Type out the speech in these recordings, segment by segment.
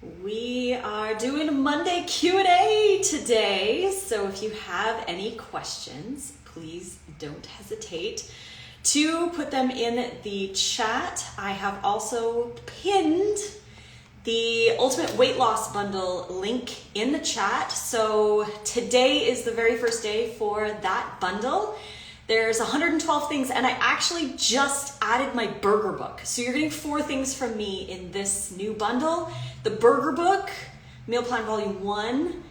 We are doing a Monday Q&A today, so if you have any questions, please don't hesitate to put them in the chat. I have also pinned the Ultimate Weight Loss Bundle link in the chat, so today is the very first day for that bundle. There's 112 things, and I actually just added my burger book. So you're getting 4 things from me in this new bundle. The burger book, Meal Plan Volume 1,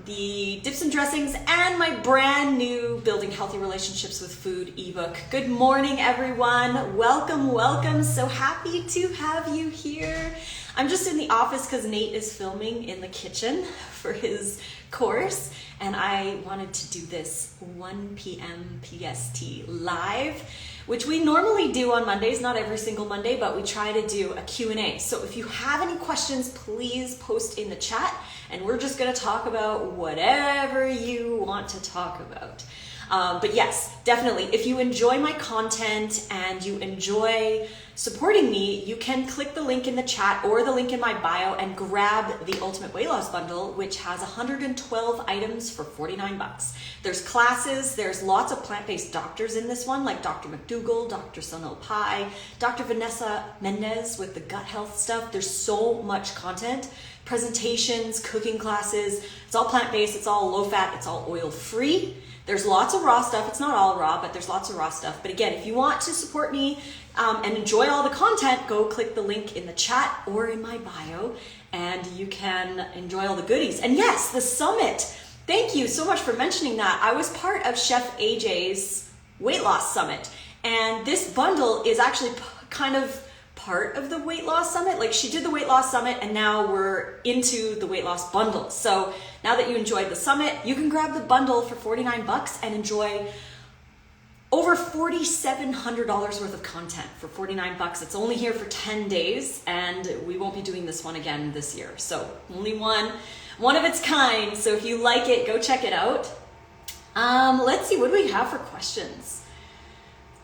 the dips and dressings, and my brand new Building Healthy Relationships with Food ebook. Good morning, everyone. Welcome, welcome. So happy to have you here. I'm just in the office because Nate is filming in the kitchen for his course, and I wanted to do this 1 p.m. PST live, which we normally do on Mondays, not every single Monday, but we try to do a Q&A. So if you have any questions, please post in the chat, and we're just gonna talk about whatever you want to talk about. But yes, definitely, if you enjoy my content and you enjoy supporting me, you can click the link in the chat or the link in my bio and grab the Ultimate Weight Loss Bundle, which has 112 items for $49. There's classes, there's lots of plant-based doctors in this one, like Dr. McDougall, Dr. Sonal Pai, Dr. Vanessa Mendez with the gut health stuff. There's so much content, presentations, cooking classes. It's all plant-based, it's all low-fat, it's all oil-free. There's lots of raw stuff. It's not all raw, but there's lots of raw stuff. But again, if you want to support me and enjoy all the content, go click the link in the chat or in my bio, and you can enjoy all the goodies. And yes, the summit. Thank you so much for mentioning that. I was part of Chef AJ's weight loss summit, and this bundle is actually kind of part of the weight loss summit. Like, she did the weight loss summit, and now we're into the weight loss bundle. So now that you enjoyed the summit, you can grab the bundle for $49 and enjoy over $4,700 worth of content for $49. It's only here for 10 days, and we won't be doing this one again this year. So only one of its kind. So if you like it, go check it out. Let's see, what do we have for questions?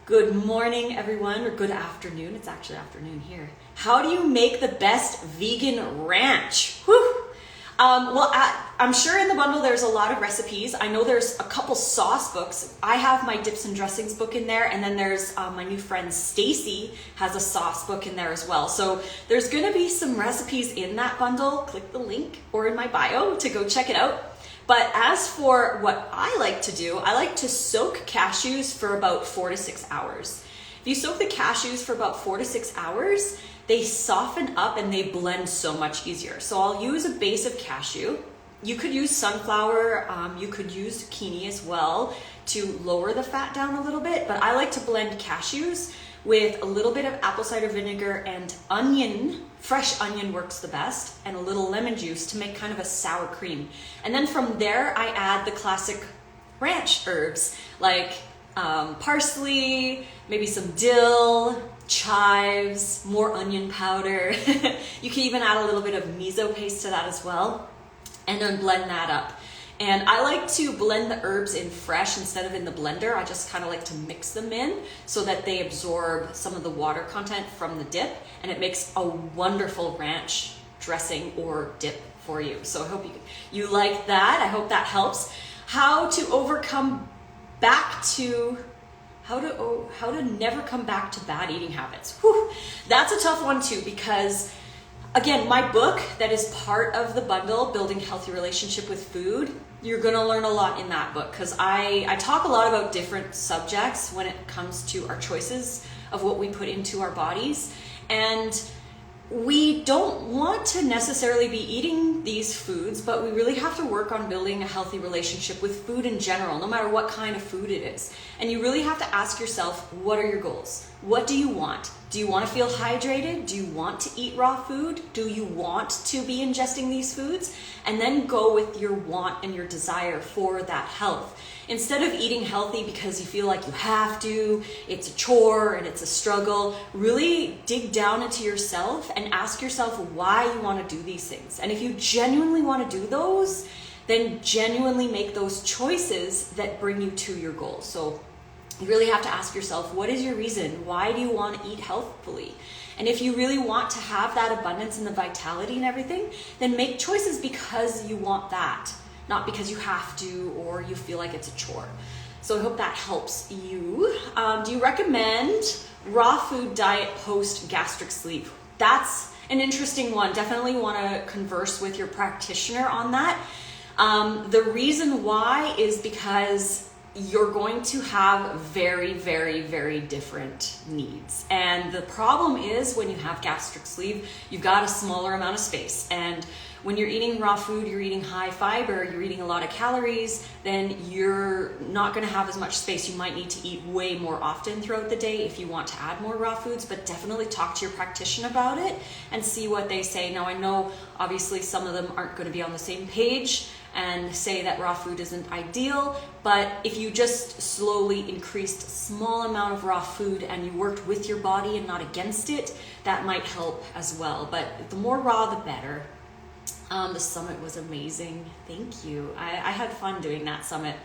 Good morning, everyone, or good afternoon. It's actually afternoon here. How do you make the best vegan ranch? Whew. I'm sure in the bundle there's a lot of recipes. I know there's a couple sauce books. I have my dips and dressings book in there, and then there's my new friend Stacy has a sauce book in there as well. So there's gonna be some recipes in that bundle. Click the link or in my bio to go check it out. But as for what I like to do, I like to soak cashews for about 4 to 6 hours. If you soak the cashews for about 4 to 6 hours, they soften up and they blend so much easier. So I'll use a base of cashew. You could use sunflower, you could use zucchini as well to lower the fat down a little bit, but I like to blend cashews with a little bit of apple cider vinegar and onion. Fresh onion works the best, and a little lemon juice to make kind of a sour cream. And then from there, I add the classic ranch herbs like parsley, maybe some dill, chives, more onion powder. You can even add a little bit of miso paste to that as well, and then blend that up. And I like to blend the herbs in fresh instead of in the blender. I just kind of like to mix them in so that they absorb some of the water content from the dip, and it makes a wonderful ranch dressing or dip for you. So I hope you like that. I hope that helps. How to never come back to bad eating habits. Whew. That's a tough one too, because again, my book that is part of the bundle, Building Healthy Relationship with Food, you're gonna learn a lot in that book, because I talk a lot about different subjects when it comes to our choices of what we put into our bodies. And we don't want to necessarily be eating these foods, but we really have to work on building a healthy relationship with food in general, no matter what kind of food it is. And you really have to ask yourself, what are your goals? What do you want? Do you want to feel hydrated? Do you want to eat raw food? Do you want to be ingesting these foods? And then go with your want and your desire for that health. Instead of eating healthy because you feel like you have to, it's a chore and it's a struggle, really dig down into yourself and ask yourself why you want to do these things. And if you genuinely want to do those, then genuinely make those choices that bring you to your goals. So you really have to ask yourself, what is your reason? Why do you want to eat healthfully? And if you really want to have that abundance and the vitality and everything, then make choices because you want that, not because you have to or you feel like it's a chore. So I hope that helps you. Do you recommend raw food diet post gastric sleeve? That's an interesting one. Definitely want to converse with your practitioner on that. The reason why is because you're going to have very, very, very different needs. And the problem is when you have gastric sleeve, you've got a smaller amount of space. And when you're eating raw food, you're eating high fiber, you're eating a lot of calories, then you're not going to have as much space. You might need to eat way more often throughout the day if you want to add more raw foods, but definitely talk to your practitioner about it and see what they say. Now, I know obviously some of them aren't going to be on the same page and say that raw food isn't ideal, but if you just slowly increased a small amount of raw food and you worked with your body and not against it, that might help as well. But the more raw, the better. The summit was amazing. Thank you. I had fun doing that summit.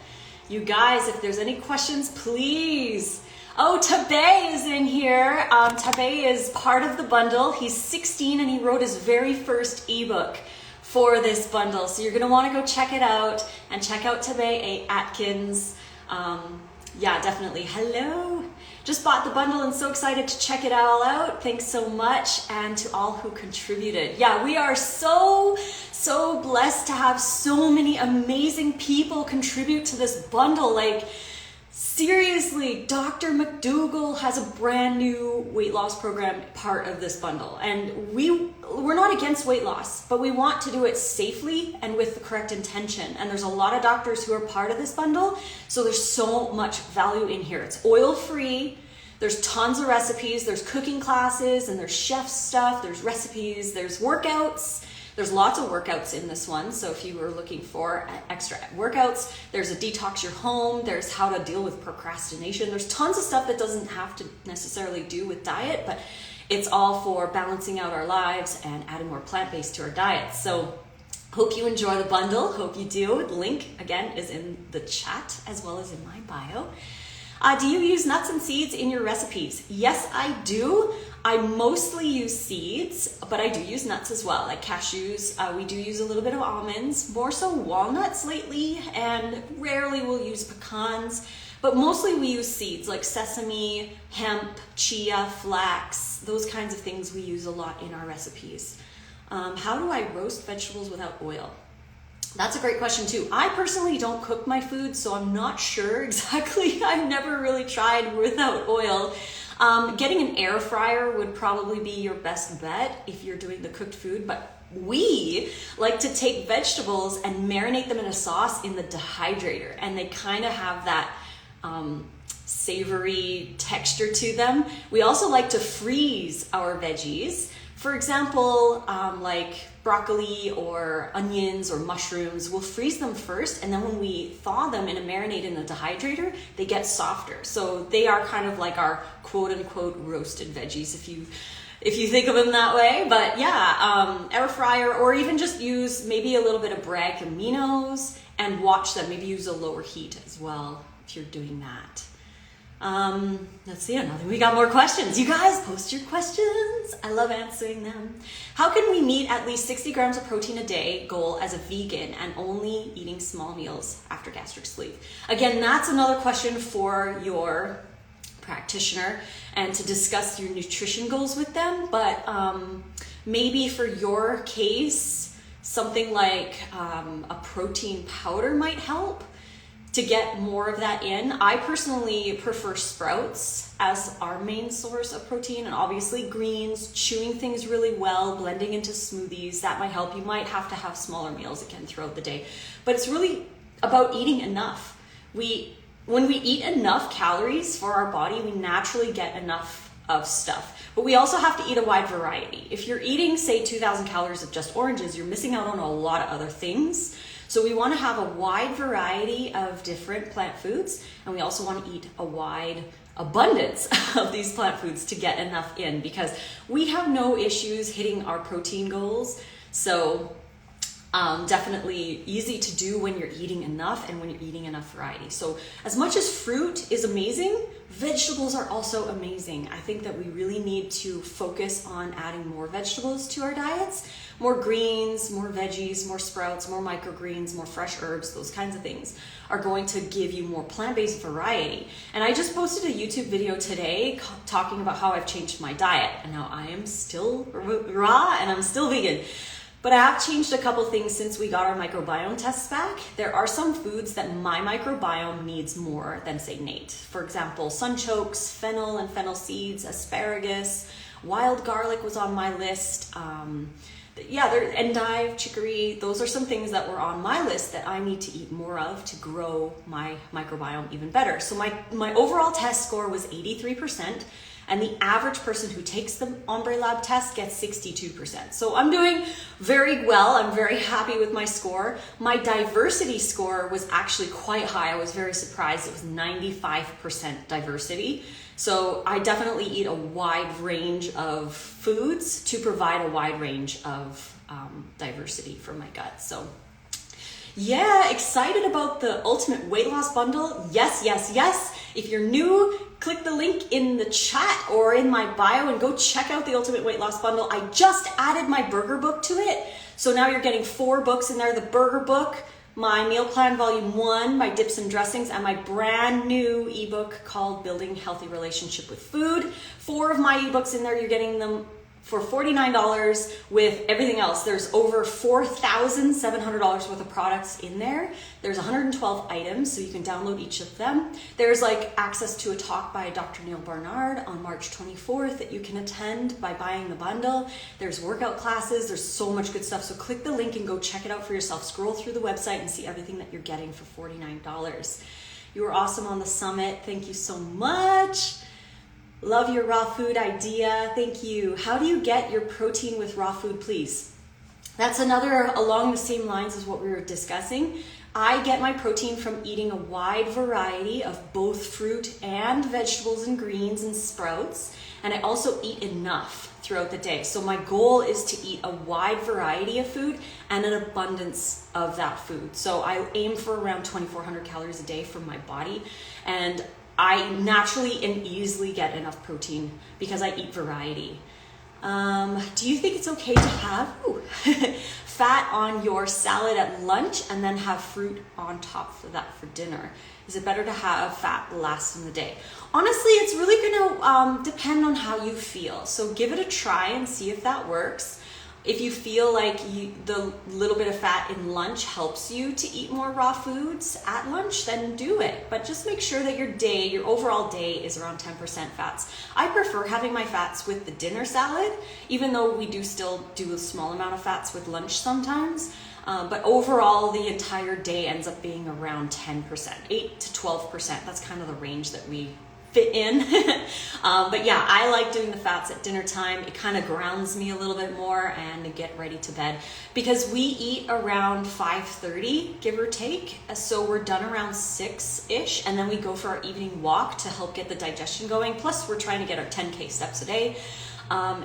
You guys, if there's any questions, please. Oh, Tabe is in here. Tabe is part of the bundle. He's 16 and he wrote his very first ebook for this bundle. So you're going to want to go check it out and check out Tabe A. Atkins. Yeah, definitely. Hello. Just bought the bundle and so excited to check it all out. Thanks so much. And to all who contributed. Yeah, we are so blessed to have so many amazing people contribute to this bundle. Like, seriously, Dr. McDougall has a brand new weight loss program part of this bundle. And we're not against weight loss, but we want to do it safely and with the correct intention. And there's a lot of doctors who are part of this bundle. So there's so much value in here. It's oil-free. There's tons of recipes. There's cooking classes and there's chef stuff. There's recipes. There's workouts. There's lots of workouts in this one. So if you were looking for extra workouts, there's a detox your home. There's how to deal with procrastination. There's tons of stuff that doesn't have to necessarily do with diet, but it's all for balancing out our lives and adding more plant-based to our diet. So hope you enjoy the bundle. Hope you do. The link, again, is in the chat as well as in my bio. Do you use nuts and seeds in your recipes? Yes, I do. I mostly use seeds, but I do use nuts as well, like cashews. We do use a little bit of almonds, more so walnuts lately, and rarely we'll use pecans, but mostly we use seeds like sesame, hemp, chia, flax, those kinds of things we use a lot in our recipes. How do I roast vegetables without oil? That's a great question too. I personally don't cook my food, so I'm not sure exactly. I've never really tried without oil. Getting an air fryer would probably be your best bet if you're doing the cooked food, but we like to take vegetables and marinate them in a sauce in the dehydrator, and they kind of have that savory texture to them. We also like to freeze our veggies. For example, like broccoli or onions or mushrooms, we'll freeze them first, and then when we thaw them in a marinade in the dehydrator, they get softer. So they are kind of like our quote-unquote roasted veggies, if you think of them that way. But yeah, air fryer, or even just use maybe a little bit of Bragg aminos and watch them. Maybe use a lower heat as well if you're doing that. Let's see, we got more questions. You guys post your questions. I love answering them. How can we meet at least 60 grams of protein a day goal as a vegan and only eating small meals after gastric sleeve? Again, that's another question for your practitioner and to discuss your nutrition goals with them. But maybe for your case, something like a protein powder might help to get more of that in. I personally prefer sprouts as our main source of protein, and obviously greens, chewing things really well, blending into smoothies, that might help. You might have to have smaller meals again throughout the day, but it's really about eating enough. When we eat enough calories for our body, we naturally get enough of stuff, but we also have to eat a wide variety. If you're eating, say, 2,000 calories of just oranges, you're missing out on a lot of other things. So we want to have a wide variety of different plant foods, and we also want to eat a wide abundance of these plant foods to get enough in, because we have no issues hitting our protein goals. So Definitely easy to do when you're eating enough and when you're eating enough variety. So as much as fruit is amazing, vegetables are also amazing. I think that we really need to focus on adding more vegetables to our diets, more greens, more veggies, more sprouts, more microgreens, more fresh herbs. Those kinds of things are going to give you more plant-based variety. And I just posted a YouTube video today talking about how I've changed my diet, and now I am still raw and I'm still vegan. But I have changed a couple things since we got our microbiome tests back. There are some foods that my microbiome needs more than, say, Nate. For example, sunchokes, fennel and fennel seeds, asparagus, wild garlic was on my list. Endive, chicory, those are some things that were on my list that I need to eat more of to grow my microbiome even better. So my overall test score was 83%. And the average person who takes the Ombre Lab test gets 62%. So I'm doing very well. I'm very happy with my score. My diversity score was actually quite high. I was very surprised. It was 95% diversity. So I definitely eat a wide range of foods to provide a wide range of diversity for my gut. So yeah, excited about the Ultimate Weight Loss Bundle. Yes, yes, yes. If you're new, click the link in the chat or in my bio and go check out the Ultimate Weight Loss Bundle. I just added my burger book to it. So now you're getting 4 books in there. The burger book, my meal plan volume 1, my dips and dressings, and my brand new ebook called Building Healthy Relationship with Food. 4 of my ebooks in there. You're getting them for $49 with everything else. There's over $4,700 worth of products in there. There's 112 items, so you can download each of them. There's like access to a talk by Dr. Neil Barnard on March 24th that you can attend by buying the bundle. There's workout classes. There's so much good stuff. So click the link and go check it out for yourself. Scroll through the website and see everything that you're getting for $49. You were awesome on the summit. Thank you so much. Love your raw food idea. Thank you. How do you get your protein with raw food, please? That's another along the same lines as what we were discussing. I get my protein from eating a wide variety of both fruit and vegetables and greens and sprouts. And I also eat enough throughout the day. So my goal is to eat a wide variety of food and an abundance of that food. So I aim for around 2,400 calories a day from my body. And I naturally and easily get enough protein because I eat variety. Do you think it's okay to have fat on your salad at lunch and then have fruit on top for that for dinner? Is it better to have fat last in the day? Honestly, it's really going to depend on how you feel. So give it a try and see if that works. If you feel like the little bit of fat in lunch helps you to eat more raw foods at lunch, then do it. But just make sure that your overall day is around 10% fats. I prefer having my fats with the dinner salad, even though we do still do a small amount of fats with lunch sometimes. But overall, the entire day ends up being around 10%, 8 to 12%. That's kind of the range that we fit in. But yeah, I like doing the fats at dinner time. It kind of grounds me a little bit more and to get ready to bed because we eat around 5:30, give or take. So we're done around 6-ish, and then we go for our evening walk to help get the digestion going. Plus we're trying to get our 10K steps a day.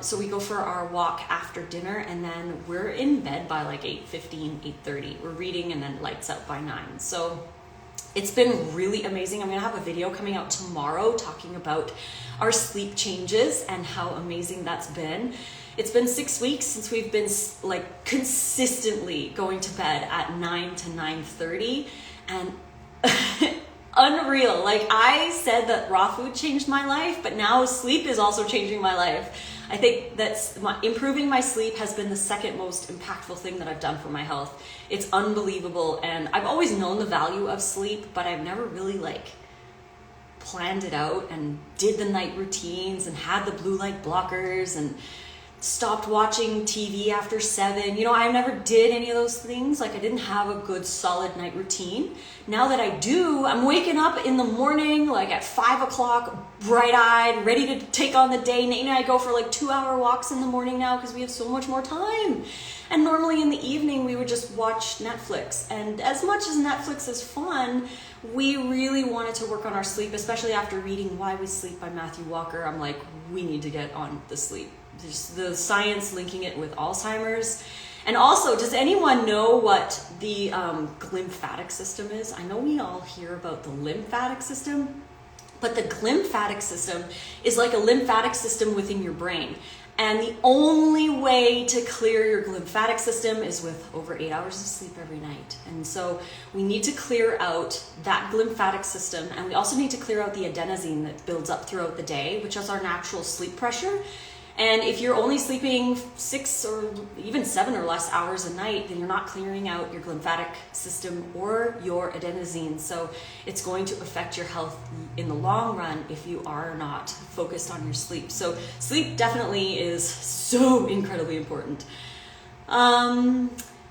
So we go for our walk after dinner, and then we're in bed by like 8:15, 8:30. We're reading and then lights out by 9. So it's been really amazing. I'm gonna have a video coming out tomorrow talking about our sleep changes and how amazing that's been. It's been 6 weeks since we've been like consistently going to bed at 9 to 9:30, and unreal. Like I said that raw food changed my life, but now sleep is also changing my life. I think that's improving my sleep has been the second most impactful thing that I've done for my health. It's unbelievable. And I've always known the value of sleep, but I've never really planned it out and did the night routines and had the blue light blockers and stopped watching TV after 7. I never did any of those things. I didn't have a good solid night routine. Now that I do, I'm waking up in the morning, at 5 o'clock, bright-eyed, ready to take on the day. Nate and I go for 2-hour walks in the morning now because we have so much more time. And normally in the evening, we would just watch Netflix. And as much as Netflix is fun, we really wanted to work on our sleep, especially after reading Why We Sleep by Matthew Walker. I'm like, we need to get on the sleep. There's the science linking it with Alzheimer's And also, does anyone know what the glymphatic system is? I know we all hear about the lymphatic system, but the glymphatic system is like a lymphatic system within your brain. And the only way to clear your glymphatic system is with over 8 hours of sleep every night. And so we need to clear out that glymphatic system, and we also need to clear out the adenosine that builds up throughout the day, which is our natural sleep pressure. And if you're only sleeping 6 or even 7 or less hours a night, then you're not clearing out your glymphatic system or your adenosine. So it's going to affect your health in the long run if you are not focused on your sleep. So sleep definitely is so incredibly important.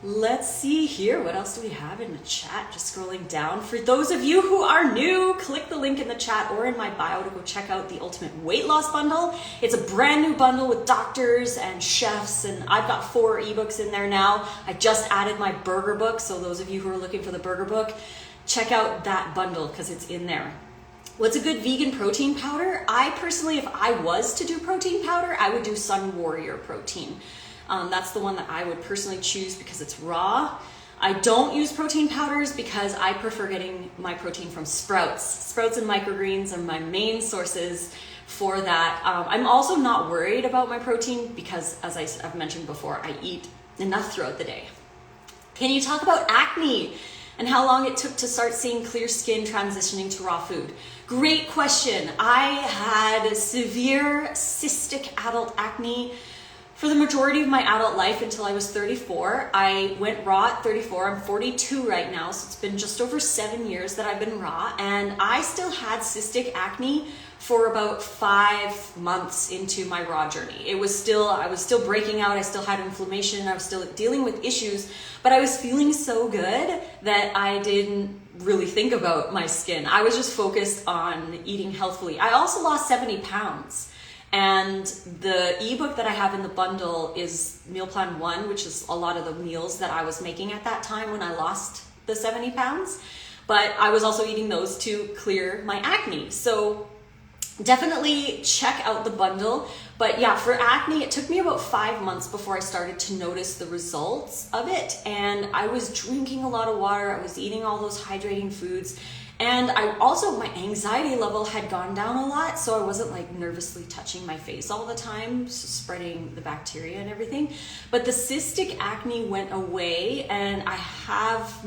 Let's see here. What else do we have in the chat? Just scrolling down. For those of you who are new, click the link in the chat or in my bio to go check out the Ultimate Weight Loss Bundle. It's a brand new bundle with doctors and chefs, and I've got 4 ebooks in there now. I just added my burger book, so those of you who are looking for the burger book, check out that bundle because it's in there. What's a good vegan protein powder? I personally, if I was to do protein powder, I would do Sun Warrior protein. That's the one that I would personally choose because it's raw. I don't use protein powders because I prefer getting my protein from sprouts. Sprouts and microgreens are my main sources for that. I'm also not worried about my protein because, as I've mentioned before, I eat enough throughout the day. Can you talk about acne and how long it took to start seeing clear skin transitioning to raw food? Great question. I had severe cystic adult acne for the majority of my adult life until I was 34. I went raw at 34. I'm 42 right now, so it's been just over 7 years that I've been raw, and I still had cystic acne for about 5 months into my raw journey. I was still breaking out. I still had inflammation. I was still dealing with issues, but I was feeling so good that I didn't really think about my skin. I was just focused on eating healthfully. I also lost 70 pounds. And the ebook that I have in the bundle is Meal Plan 1, which is a lot of the meals that I was making at that time when I lost the 70 pounds. But I was also eating those to clear my acne. So definitely check out the bundle. But yeah, for acne, it took me about 5 months before I started to notice the results of it. And I was drinking a lot of water. I was eating all those hydrating foods. And I also, my anxiety level had gone down a lot, so I wasn't like nervously touching my face all the time, spreading the bacteria and everything. But the cystic acne went away, and I have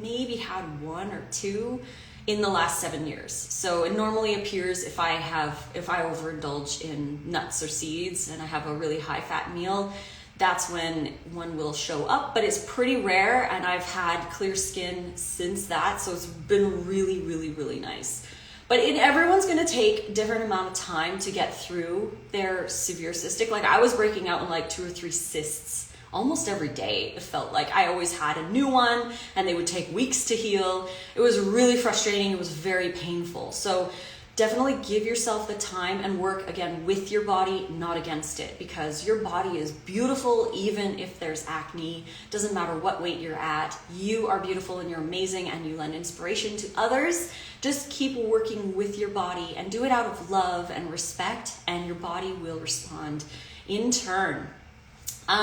maybe had 1 or 2 in the last 7 years. So it normally appears if I overindulge in nuts or seeds and I have a really high fat meal, that's when one will show up, but it's pretty rare, and I've had clear skin since that, so it's been really, really, really nice. But everyone's gonna take a different amount of time to get through their severe cystic. Like I was breaking out in like 2 or 3 cysts almost every day. It felt like I always had a new one, and they would take weeks to heal. It was really frustrating. It was very painful. So definitely give yourself the time and work again with your body, not against it, because your body is beautiful even if there's acne. Doesn't matter what weight you're at. You are beautiful and you're amazing, and you lend inspiration to others. Just keep working with your body and do it out of love and respect, and your body will respond in turn.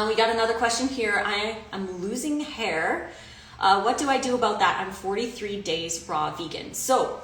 We got another question here. I am losing hair. What do I do about that? I'm 43 days raw vegan. So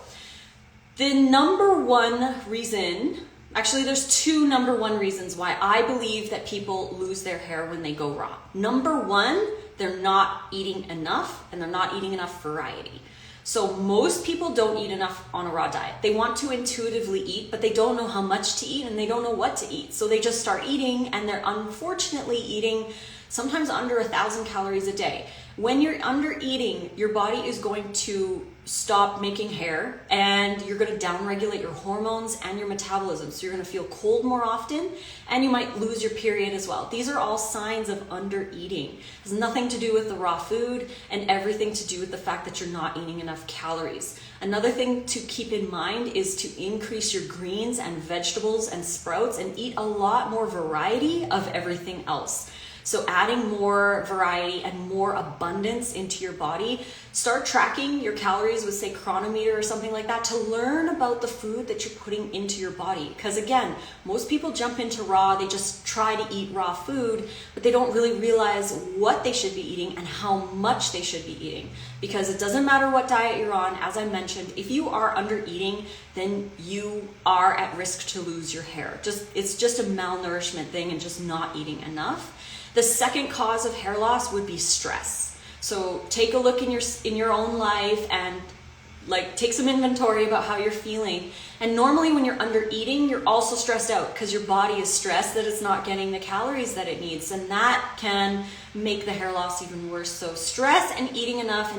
the number one reason, actually there's 2 number 1 reasons why I believe that people lose their hair when they go raw. Number 1, they're not eating enough, and they're not eating enough variety. So most people don't eat enough on a raw diet. They want to intuitively eat, but they don't know how much to eat, and they don't know what to eat. So they just start eating, and they're unfortunately eating sometimes under 1,000 calories a day. When you're under eating, your body is going to stop making hair, and you're going to downregulate your hormones and your metabolism. So you're going to feel cold more often, and you might lose your period as well. These are all signs of under eating. It has nothing to do with the raw food, and everything to do with the fact that you're not eating enough calories. Another thing to keep in mind is to increase your greens and vegetables and sprouts, and eat a lot more variety of everything else. So adding more variety and more abundance into your body. Start tracking your calories with, say, Chronometer or something like that to learn about the food that you're putting into your body. Because again, most people jump into raw, they just try to eat raw food, but they don't really realize what they should be eating and how much they should be eating. Because it doesn't matter what diet you're on, as I mentioned, if you are under eating, then you are at risk to lose your hair. It's just a malnourishment thing and just not eating enough. The second cause of hair loss would be stress. So take a look in your own life and like take some inventory about how you're feeling. And normally when you're under eating, you're also stressed out because your body is stressed that it's not getting the calories that it needs. And that can make the hair loss even worse. So stress and eating enough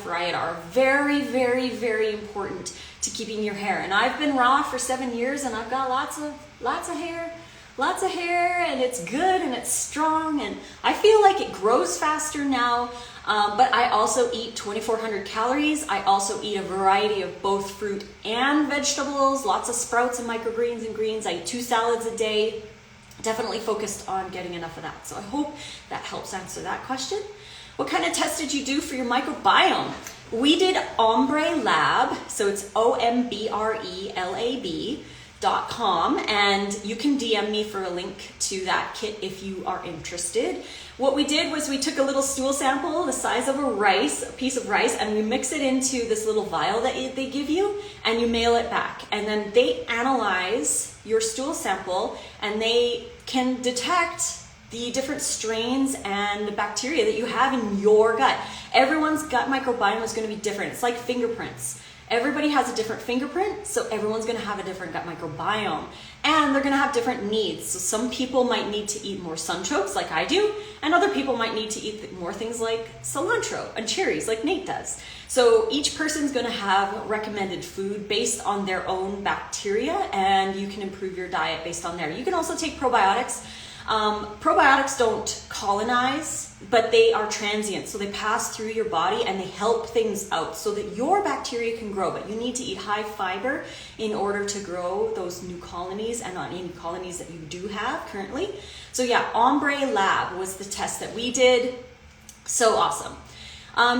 variety are very, very, very important to keeping your hair. And I've been raw for 7 years and I've got lots of hair. Lots of hair, and it's good and it's strong, and I feel like it grows faster now, but I also eat 2,400 calories. I also eat a variety of both fruit and vegetables, lots of sprouts and microgreens and greens. I eat 2 salads a day. Definitely focused on getting enough of that. So I hope that helps answer that question. What kind of test did you do for your microbiome? We did Ombre Lab, so it's OMBRELAB.com, and you can DM me for a link to that kit if you are interested. What we did was we took a little stool sample the size of a piece of rice, and we mix it into this little vial that they give you, and you mail it back. And then they analyze your stool sample, and they can detect the different strains and bacteria that you have in your gut. Everyone's gut microbiome is going to be different. It's like fingerprints. Everybody has a different fingerprint, so everyone's going to have a different gut microbiome. And they're going to have different needs. So some people might need to eat more sunchokes like I do, and other people might need to eat more things like cilantro and cherries like Nate does. So each person's going to have recommended food based on their own bacteria, and you can improve your diet based on there. You can also take probiotics. Probiotics don't colonize, but they are transient. So they pass through your body and they help things out so that your bacteria can grow. But you need to eat high fiber in order to grow those new colonies and on any colonies that you do have currently. So yeah, Ombre Lab was the test that we did. So awesome.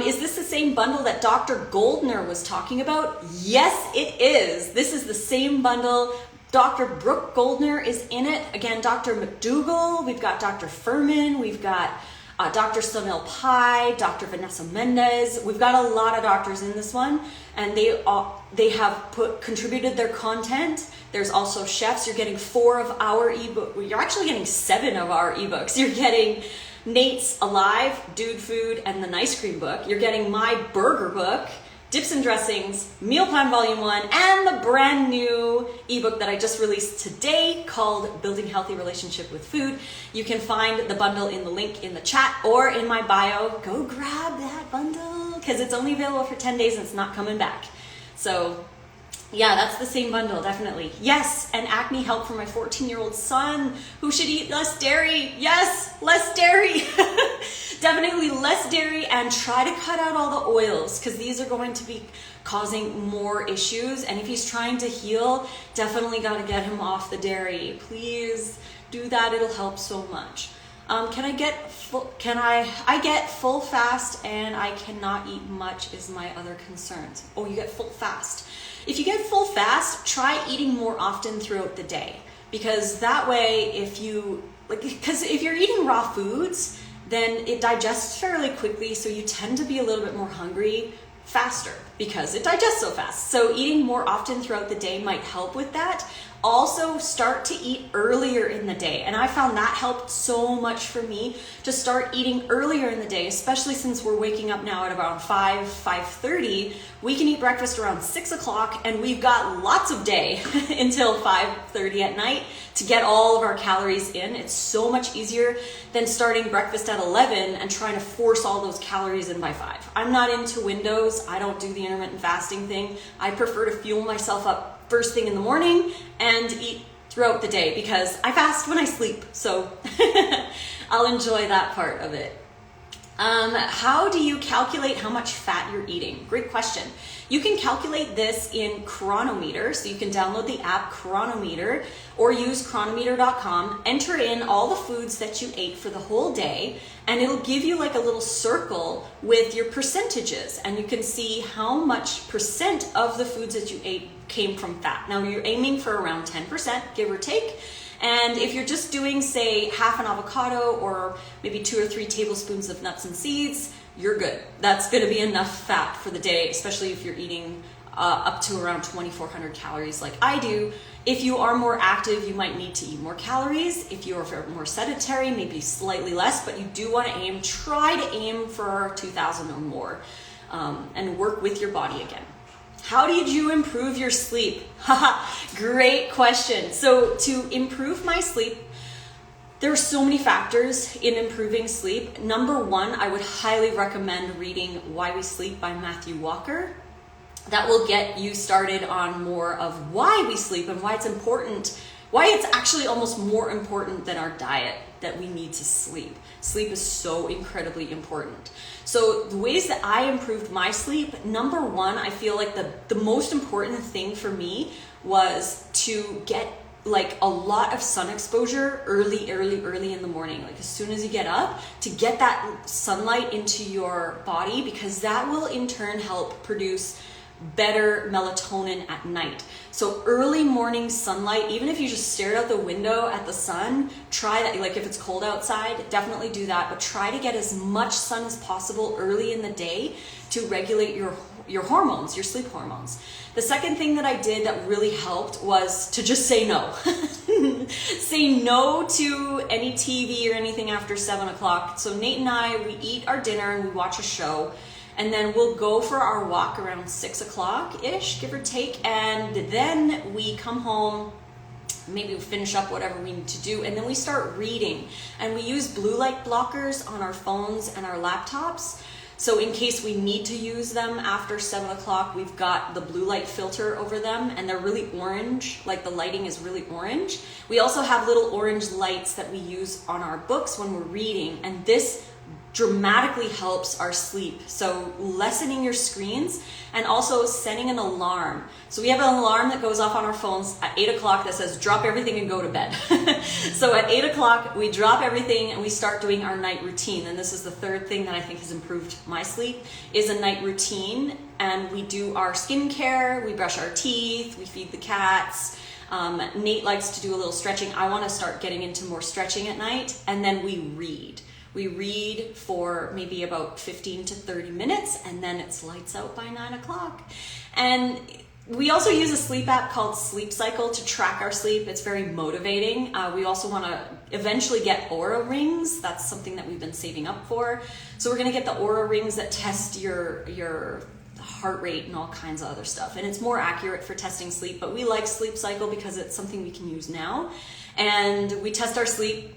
Is this the same bundle that Dr. Goldner was talking about? Yes, it is. This is the same bundle. Dr. Brooke Goldner is in it. Again, Dr. McDougall, we've got Dr. Furman, we've got Dr. Sonil Pai, Dr. Vanessa Mendez. We've got a lot of doctors in this one, and they have contributed their content. There's also chefs. You're getting 4 of our ebook. You're actually getting 7 of our ebooks. You're getting Nate's Alive, Dude Food, and the Nice Cream book. You're getting my burger book, Dips and Dressings, Meal Plan Volume 1, and the brand new ebook that I just released today called Building Healthy Relationship with Food. You can find the bundle in the link in the chat or in my bio. Go grab that bundle because it's only available for 10 days and it's not coming back. So yeah, that's the same bundle, definitely. Yes, and acne help for my 14-year-old son who should eat less dairy. Yes, less dairy. Definitely less dairy, and try to cut out all the oils because these are going to be causing more issues. And if he's trying to heal, definitely got to get him off the dairy. Please do that. It'll help so much. I get full fast and I cannot eat much is my other concerns. Oh, you get full fast. If you get full fast, try eating more often throughout the day, because that way if you're eating raw foods, then it digests fairly quickly, so you tend to be a little bit more hungry faster because it digests so fast. So eating more often throughout the day might help with that. Also, start to eat earlier in the day. And I found that helped so much for me to start eating earlier in the day, especially since we're waking up now at around 5:30. We can eat breakfast around 6 o'clock, and we've got lots of day until 5:30 at night to get all of our calories in. It's so much easier than starting breakfast at 11 and trying to force all those calories in by 5. I'm not into windows. I don't do the intermittent fasting thing. I prefer to fuel myself up first thing in the morning and eat throughout the day because I fast when I sleep. So I'll enjoy that part of it. How do you calculate how much fat you're eating? Great question. You can calculate this in Chronometer, so you can download the app Chronometer or use chronometer.com, enter in all the foods that you ate for the whole day, and it'll give you like a little circle with your percentages, and you can see how much percent of the foods that you ate came from fat. Now you're aiming for around 10%, give or take. And if you're just doing, say, half an avocado or maybe 2 or 3 tablespoons of nuts and seeds, you're good. That's going to be enough fat for the day, especially if you're eating up to around 2,400 calories like I do. If you are more active, you might need to eat more calories. If you're more sedentary, maybe slightly less, but you do want to try to aim for 2,000 or more, and work with your body again. How did you improve your sleep? Great question. So to improve my sleep, there are so many factors in improving sleep. Number one, I would highly recommend reading Why We Sleep by Matthew Walker. That will get you started on more of why we sleep and why it's important, why it's actually almost more important than our diet, that we need to sleep. Sleep is so incredibly important. So the ways that I improved my sleep, number one, I feel like the most important thing for me was to get like a lot of sun exposure early in the morning. Like as soon as you get up, to get that sunlight into your body, because that will in turn help produce better melatonin at night. So early morning sunlight, even if you just stared out the window at the sun, try that. Like if it's cold outside, definitely do that, but try to get as much sun as possible early in the day to regulate your hormones, your sleep hormones. The second thing that I did that really helped was to just say no. Say no to any TV or anything after 7 o'clock. So Nate and I, we eat our dinner and we watch a show. And then we'll go for our walk around 6 o'clock-ish, give or take. And then we come home, maybe we finish up whatever we need to do, and then we start reading. And we use blue light blockers on our phones and our laptops. So in case we need to use them after 7 o'clock, we've got the blue light filter over them, and they're really orange, like the lighting is really orange. We also have little orange lights that we use on our books when we're reading, and this dramatically helps our sleep. So lessening your screens and also setting an alarm. So we have an alarm that goes off on our phones at 8 o'clock that says drop everything and go to bed. So at 8 o'clock we drop everything and we start doing our night routine. And this is the third thing that I think has improved my sleep, is a night routine. And we do our skincare, we brush our teeth, we feed the cats. Nate likes to do a little stretching. I want to start getting into more stretching at night. And then we read. We read for maybe about 15 to 30 minutes, and then it's lights out by 9 o'clock. And we also use a sleep app called Sleep Cycle to track our sleep. It's very motivating. We also want to eventually get Oura rings. That's something that we've been saving up for. So we're going to get the Oura rings that test your heart rate and all kinds of other stuff. And it's more accurate for testing sleep, but we like Sleep Cycle because it's something we can use now. And we test our sleep.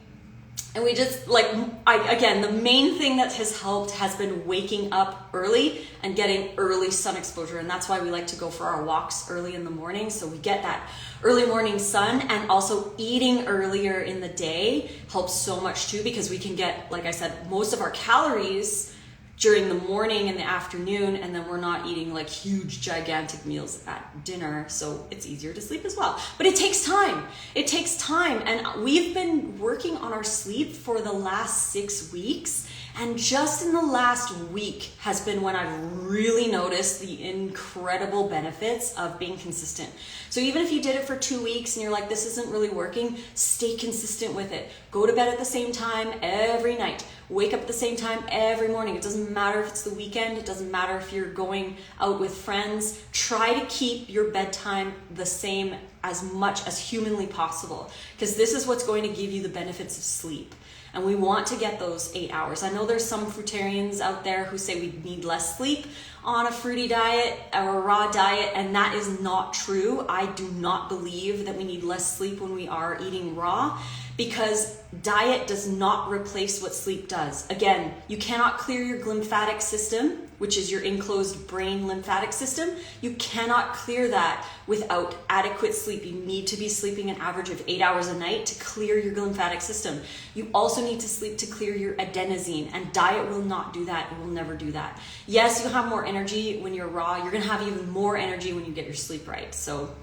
And we just, again, the main thing that has helped has been waking up early and getting early sun exposure. And that's why we like to go for our walks early in the morning. So we get that early morning sun, and also eating earlier in the day helps so much too, because we can get, like I said, most of our calories during the morning and the afternoon, and then we're not eating like huge gigantic meals at dinner, so it's easier to sleep as well. But it takes time. It takes time, and we've been working on our sleep for the last 6 weeks, and just in the last week has been when I've really noticed the incredible benefits of being consistent. So even if you did it for 2 weeks and you're like, this isn't really working, stay consistent with it. Go to bed at the same time every night. Wake up at the same time every morning. It doesn't matter if it's the weekend. It doesn't matter if you're going out with friends. Try to keep your bedtime the same as much as humanly possible, because this is what's going to give you the benefits of sleep. And we want to get those 8 hours. I know there's some fruitarians out there who say we need less sleep on a fruity diet or a raw diet, and that is not true. I do not believe that we need less sleep when we are eating raw, because diet does not replace what sleep does. Again, you cannot clear your lymphatic system, which is your enclosed brain lymphatic system. You cannot clear that without adequate sleep. You need to be sleeping an average of 8 hours a night to clear your lymphatic system. You also need to sleep to clear your adenosine, and diet will not do that. It will never do that. Yes, you'll have more energy when you're raw. You're gonna have even more energy when you get your sleep right. So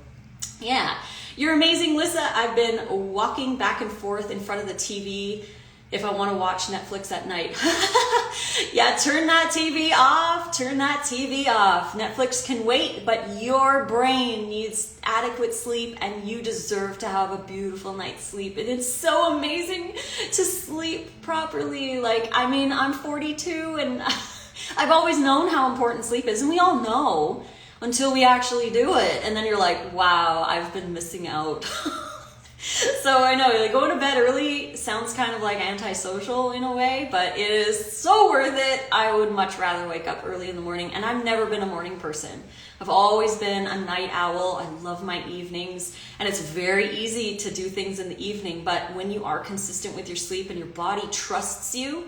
yeah, you're amazing, Lissa. I've been walking back and forth in front of the TV if I want to watch Netflix at night. Yeah, turn that TV off, turn that TV off. Netflix can wait, but your brain needs adequate sleep, and you deserve to have a beautiful night's sleep. And it's so amazing to sleep properly. Like, I mean, I'm 42 and I've always known how important sleep is, and we all know until we actually do it. And then you're like, wow, I've been missing out. So I know, like, going to bed early sounds kind of like antisocial in a way, but it is so worth it. I would much rather wake up early in the morning, and I've never been a morning person. I've always been a night owl. I love my evenings, and it's very easy to do things in the evening, but when you are consistent with your sleep and your body trusts you,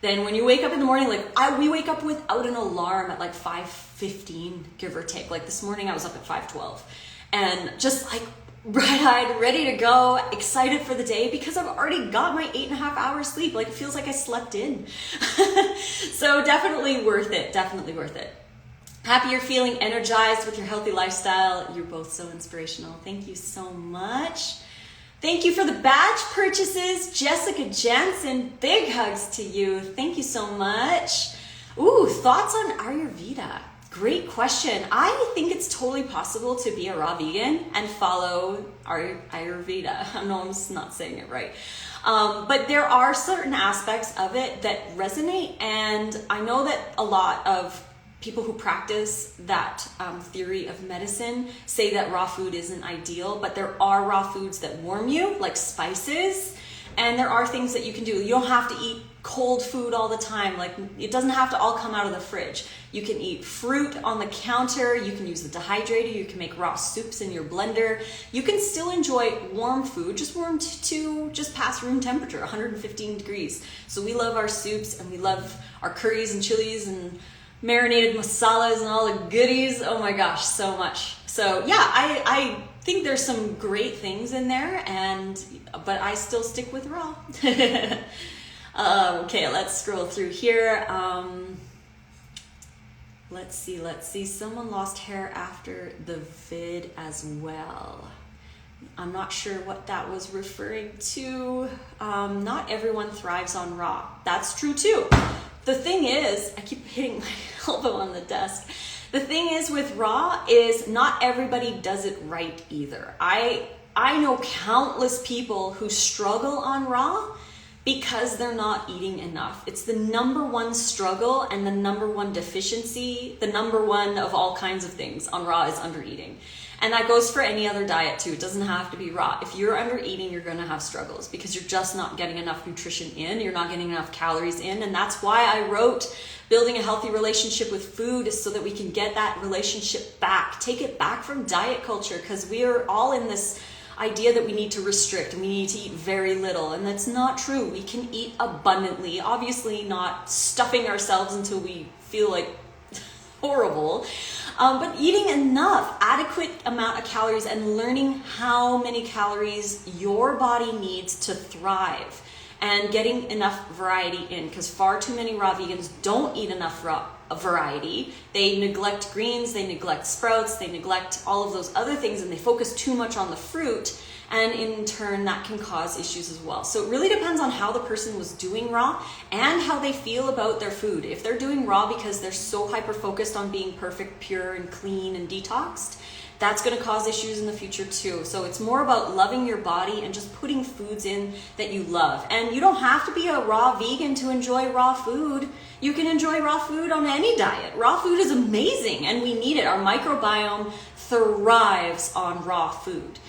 then when you wake up in the morning, like we wake up without an alarm at like 5:15, give or take. Like this morning I was up at 5:12, and just like bright-eyed, ready to go, excited for the day because I've already got my 8.5 hours sleep. Like, it feels like I slept in. So definitely worth it, definitely worth it. Happy you're feeling energized with your healthy lifestyle. You're both so inspirational. Thank you so much. Thank you for the badge purchases, Jessica Jensen. Big hugs to you. Thank you so much. Ooh, thoughts on Ayurveda? Great question. I think it's totally possible to be a raw vegan and follow Ayurveda. I know I'm just not saying it right. But there are certain aspects of it that resonate, and I know that a lot of people who practice that theory of medicine say that raw food isn't ideal, but there are raw foods that warm you, like spices, and there are things that you can do. You don't have to eat cold food all the time. Like, it doesn't have to all come out of the fridge. You can eat fruit on the counter. You can use the dehydrator. You can make raw soups in your blender. You can still enjoy warm food, just warm to just past room temperature, 115 degrees. So we love our soups, and we love our curries and chilies and marinated masalas and all the goodies. Oh my gosh, so much. So yeah, I think there's some great things in there, but I still stick with raw. Okay, let's scroll through here. Let's see. Someone lost hair after the vid as well. I'm not sure what that was referring to. Not everyone thrives on raw. That's true too. The thing is, I keep hitting my elbow on the desk. The thing is with raw is not everybody does it right either. I know countless people who struggle on raw because they're not eating enough. It's the number one struggle and the number one deficiency, the number one of all kinds of things on raw is under eating. And that goes for any other diet too. It doesn't have to be raw. If you're under eating, you're gonna have struggles because you're just not getting enough nutrition in, you're not getting enough calories in. And that's why I wrote Building a Healthy Relationship with Food, is so that we can get that relationship back, take it back from diet culture, because we are all in this idea that we need to restrict and we need to eat very little, and that's not true. We can eat abundantly, obviously not stuffing ourselves until we feel like horrible, but eating enough, adequate amount of calories, and learning how many calories your body needs to thrive, and getting enough variety in, because far too many raw vegans don't eat enough raw variety. They neglect greens, they neglect sprouts, they neglect all of those other things, and they focus too much on the fruit, and in turn that can cause issues as well. So it really depends on how the person was doing raw and how they feel about their food. If they're doing raw because they're so hyper focused on being perfect, pure and clean and detoxed, that's going to cause issues in the future too. So it's more about loving your body and just putting foods in that you love. And you don't have to be a raw vegan to enjoy raw food. You can enjoy raw food on any diet. Raw food is amazing and we need it. Our microbiome thrives on raw food.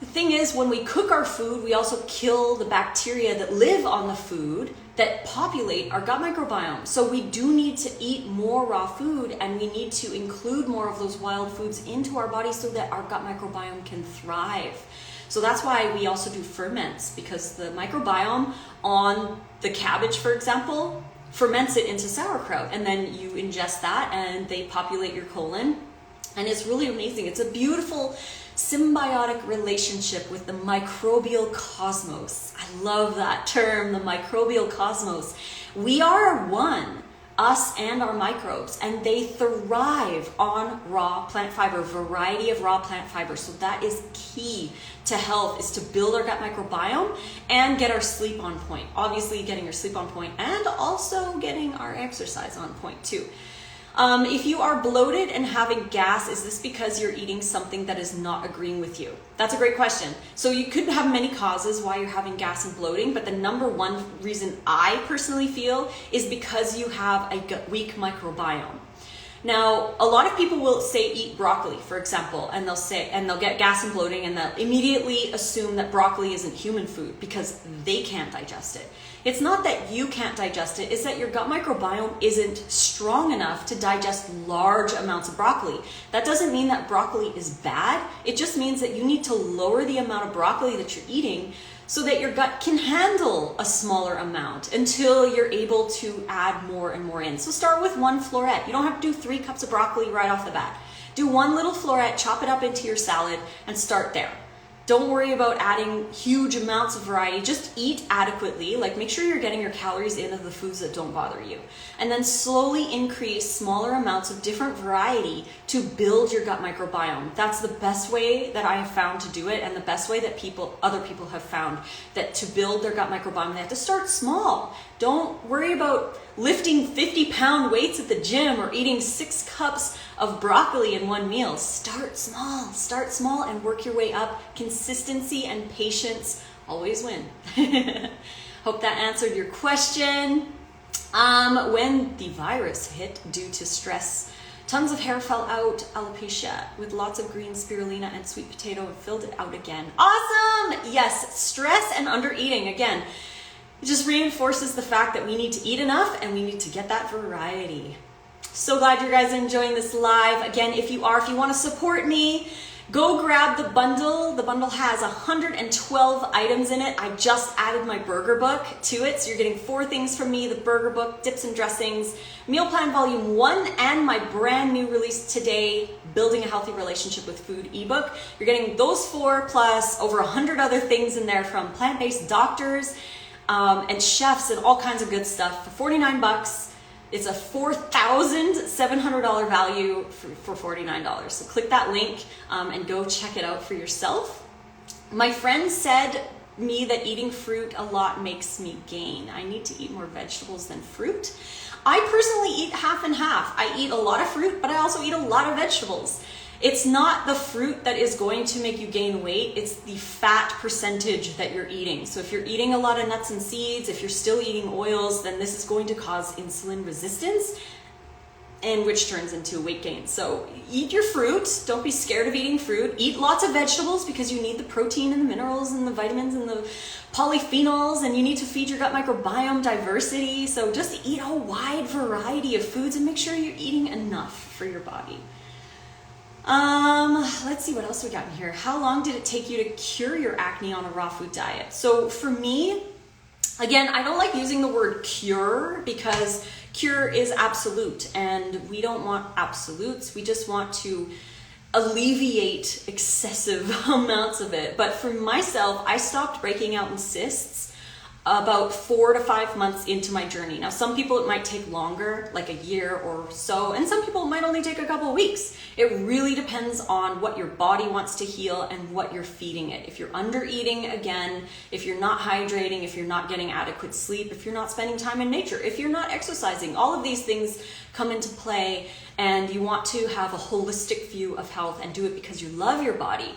The thing is, when we cook our food, we also kill the bacteria that live on the food that populate our gut microbiome. So we do need to eat more raw food, and we need to include more of those wild foods into our body so that our gut microbiome can thrive. So that's why we also do ferments, because the microbiome on the cabbage, for example, ferments it into sauerkraut, and then you ingest that and they populate your colon, and it's really amazing. It's a beautiful symbiotic relationship with the microbial cosmos. I love that term, the microbial cosmos. We are one, us and our microbes, and they thrive on raw plant fiber, variety of raw plant fiber. So that is key to health, is to build our gut microbiome and get our sleep on point. Obviously getting your sleep on point, and also getting our exercise on point too. If you are bloated and having gas, is this because you're eating something that is not agreeing with you? That's a great question. So you could have many causes why you're having gas and bloating, but the number one reason I personally feel is because you have a weak microbiome. Now, a lot of people will say eat broccoli, for example, and they'll get gas and bloating, and they'll immediately assume that broccoli isn't human food because they can't digest it. It's not that you can't digest it, it's that your gut microbiome isn't strong enough to digest large amounts of broccoli. That doesn't mean that broccoli is bad. It just means that you need to lower the amount of broccoli that you're eating so that your gut can handle a smaller amount until you're able to add more and more in. So start with 1 floret. You don't have to do 3 cups of broccoli right off the bat. Do 1 little floret, chop it up into your salad, and start there. Don't worry about adding huge amounts of variety. Just eat adequately. Like, make sure you're getting your calories in of the foods that don't bother you. And then slowly increase smaller amounts of different variety to build your gut microbiome. That's the best way that I have found to do it, and the best way that other people have found that to build their gut microbiome, they have to start small. Don't worry about lifting 50-pound weights at the gym or eating 6 cups of broccoli in one meal. Start small and work your way up. Consistency and patience always win. Hope that answered your question. When the virus hit due to stress, tons of hair fell out, alopecia, with lots of green spirulina and sweet potato, and filled it out again. Awesome! Yes, stress and under eating, again, it just reinforces the fact that we need to eat enough and we need to get that variety. So glad you guys are enjoying this live. Again, if you want to support me, go grab the bundle. The bundle has 112 items in it. I just added my burger book to it. So you're getting 4 things from me: the burger book, dips and dressings, meal plan volume 1, and my brand new release today, Building a Healthy Relationship with Food ebook. You're getting those 4 plus over 100 other things in there from plant-based doctors and chefs and all kinds of good stuff for 49 bucks. It's a $4,700 value for $49. So click that link and go check it out for yourself. My friend said me that eating fruit a lot makes me gain. I need to eat more vegetables than fruit. I personally eat half and half. I eat a lot of fruit, but I also eat a lot of vegetables. It's not the fruit that is going to make you gain weight, it's the fat percentage that you're eating. So if you're eating a lot of nuts and seeds, if you're still eating oils, then this is going to cause insulin resistance, and which turns into weight gain. So eat your fruit, don't be scared of eating fruit. Eat lots of vegetables because you need the protein and the minerals and the vitamins and the polyphenols, and you need to feed your gut microbiome diversity. So just eat a wide variety of foods and make sure you're eating enough for your body. Let's see what else we got in here. How long did it take you to cure your acne on a raw food diet? So for me, again, I don't like using the word cure because cure is absolute, and we don't want absolutes. We just want to alleviate excessive amounts of it. But for myself, I stopped breaking out in cysts about 4 to 5 months into my journey. Now, some people it might take longer, like a year or so, and some people it might only take a couple of weeks. It really depends on what your body wants to heal and what you're feeding it. If you're under eating, again, if you're not hydrating, if you're not getting adequate sleep, if you're not spending time in nature, if you're not exercising, all of these things come into play, and you want to have a holistic view of health and do it because you love your body.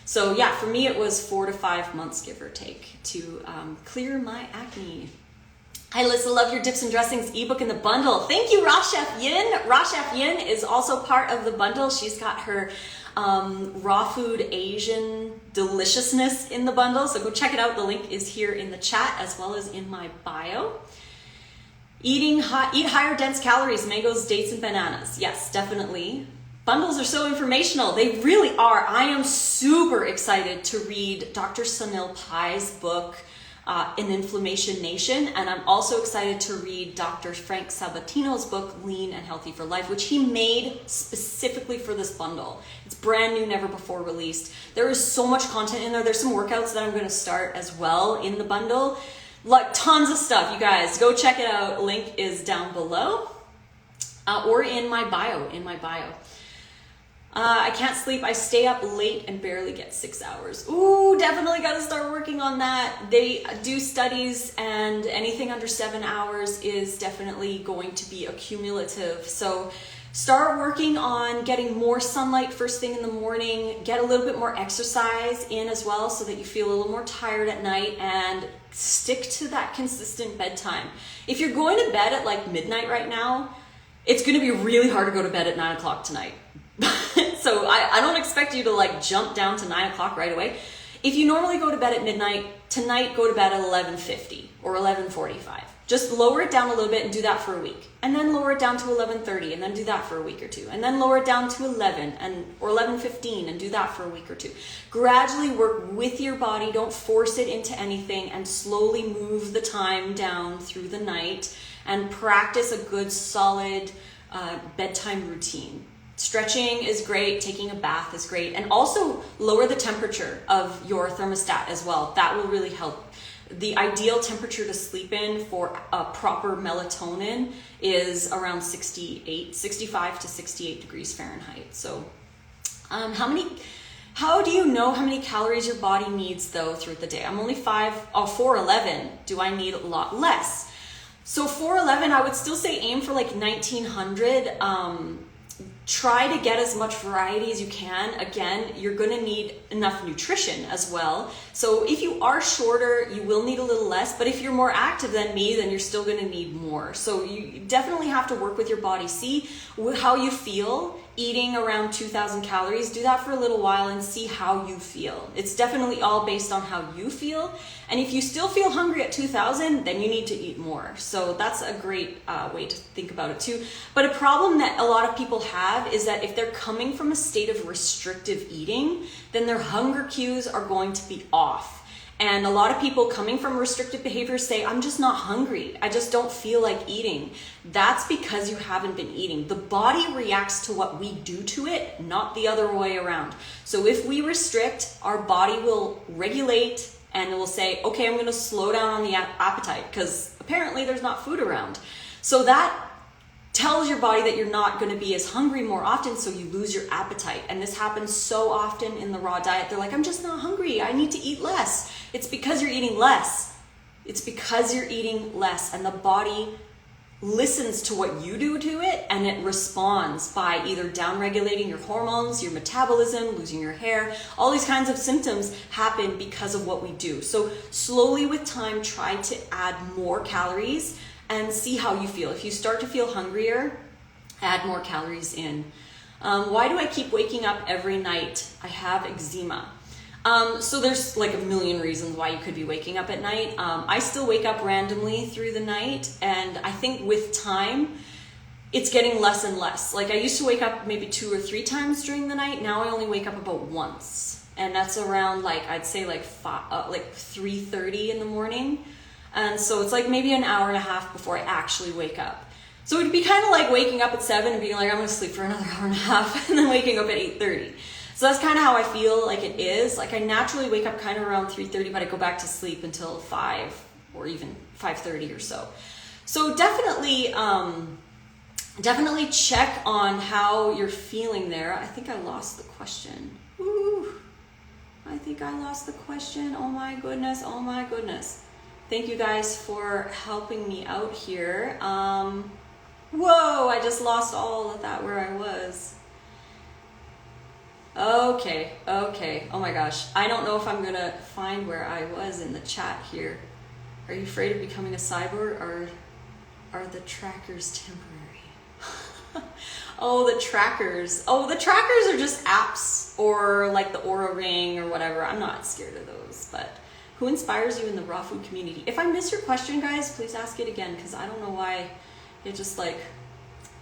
So yeah, for me it was 4 to 5 months, give or take, to clear my acne. Hi Lissa, love your dips and dressings ebook in the bundle. Thank you, Raw Chef Yin. Raw Chef Yin is also part of the bundle. She's got her raw food Asian deliciousness in the bundle, so go check it out. The link is here in the chat as well as in my bio. Eat higher dense calories, mangoes, dates, and bananas. Yes, definitely. bundles are so informational. They really are. I am super excited to read Dr. Sunil Pai's book, An Inflammation Nation, and I'm also excited to read Dr. Frank Sabatino's book, Lean and Healthy for Life, which he made specifically for this bundle. It's brand new, never before released. There is so much content in there. There's some workouts that I'm going to start as well in the bundle. Like tons of stuff, you guys. Go check it out. Link is down below or in my bio. I can't sleep. I stay up late and barely get 6 hours. Ooh, definitely got to start working on that. They do studies, and anything under 7 hours is definitely going to be accumulative. So start working on getting more sunlight first thing in the morning. Get a little bit more exercise in as well so that you feel a little more tired at night, and stick to that consistent bedtime. If you're going to bed at like midnight right now, it's going to be really hard to go to bed at 9 o'clock tonight. So I don't expect you to like jump down to 9 o'clock right away. If you normally go to bed at midnight, tonight go to bed at 11:50 or 11:45. Just lower it down a little bit and do that for a week. And then lower it down to 11:30 and then do that for a week or two. And then lower it down to 11 or 11:15 and do that for a week or two. Gradually work with your body. Don't force it into anything, and slowly move the time down through the night, and practice a good solid bedtime routine. Stretching is great, taking a bath is great, and also lower the temperature of your thermostat as well. That will really help. The ideal temperature to sleep in for a proper melatonin is around 65 to 68 degrees Fahrenheit. So how do you know how many calories your body needs though throughout the day? I'm only 411. Do I need a lot less? So 411, I would still say aim for like 1900. Try to get as much variety as you can. Again, you're going to need enough nutrition as well. So if you are shorter, you will need a little less, but if you're more active than me, then you're still going to need more. So you definitely have to work with your body. See how you feel eating around 2000 calories. Do that for a little while and see how you feel. It's definitely all based on how you feel. And if you still feel hungry at 2000, then you need to eat more. So that's a great way to think about it too. But a problem that a lot of people have is that if they're coming from a state of restrictive eating, then their hunger cues are going to be off. And a lot of people coming from restrictive behaviors say, I'm just not hungry. I just don't feel like eating. That's because you haven't been eating. The body reacts to what we do to it, not the other way around. So if we restrict, our body will regulate and it will say, okay, I'm going to slow down on the appetite because apparently there's not food around. So that tells your body that you're not going to be as hungry more often, so you lose your appetite. And this happens so often in the raw diet. They're like, I'm just not hungry. I need to eat less. It's because you're eating less. It's because you're eating less, and the body listens to what you do to it, and it responds by either downregulating your hormones, your metabolism, losing your hair. All these kinds of symptoms happen because of what we do. So slowly with time, try to add more calories and see how you feel. If you start to feel hungrier, add more calories in. Why do I keep waking up every night? I have eczema. So there's like a million reasons why you could be waking up at night. I still wake up randomly through the night, and I think with time, it's getting less and less. Like I used to wake up maybe 2 or 3 times during the night. Now I only wake up about once, and that's around like, I'd say like 3:30 in the morning. And so it's like maybe an hour and a half before I actually wake up. So it'd be kind of like waking up at 7 and being like, I'm going to sleep for another hour and a half, and then waking up at 8:30. So that's kind of how I feel like it is. Like I naturally wake up kind of around 3:30, but I go back to sleep until 5 or even 5:30 or so. So definitely check on how you're feeling there. I think I lost the question. Ooh, I think I lost the question. Oh my goodness. Oh my goodness. Thank you guys for helping me out here. Whoa, I just lost all of that where I was. Okay. Oh my gosh. I don't know if I'm gonna find where I was in the chat here. Are you afraid of becoming a cyborg, or are the trackers temporary? Oh, the trackers. Oh, the trackers are just apps, or like the Oura Ring or whatever. I'm not scared of those, but who inspires you in the raw food community? If I miss your question, guys, please ask it again, because I don't know why it just like,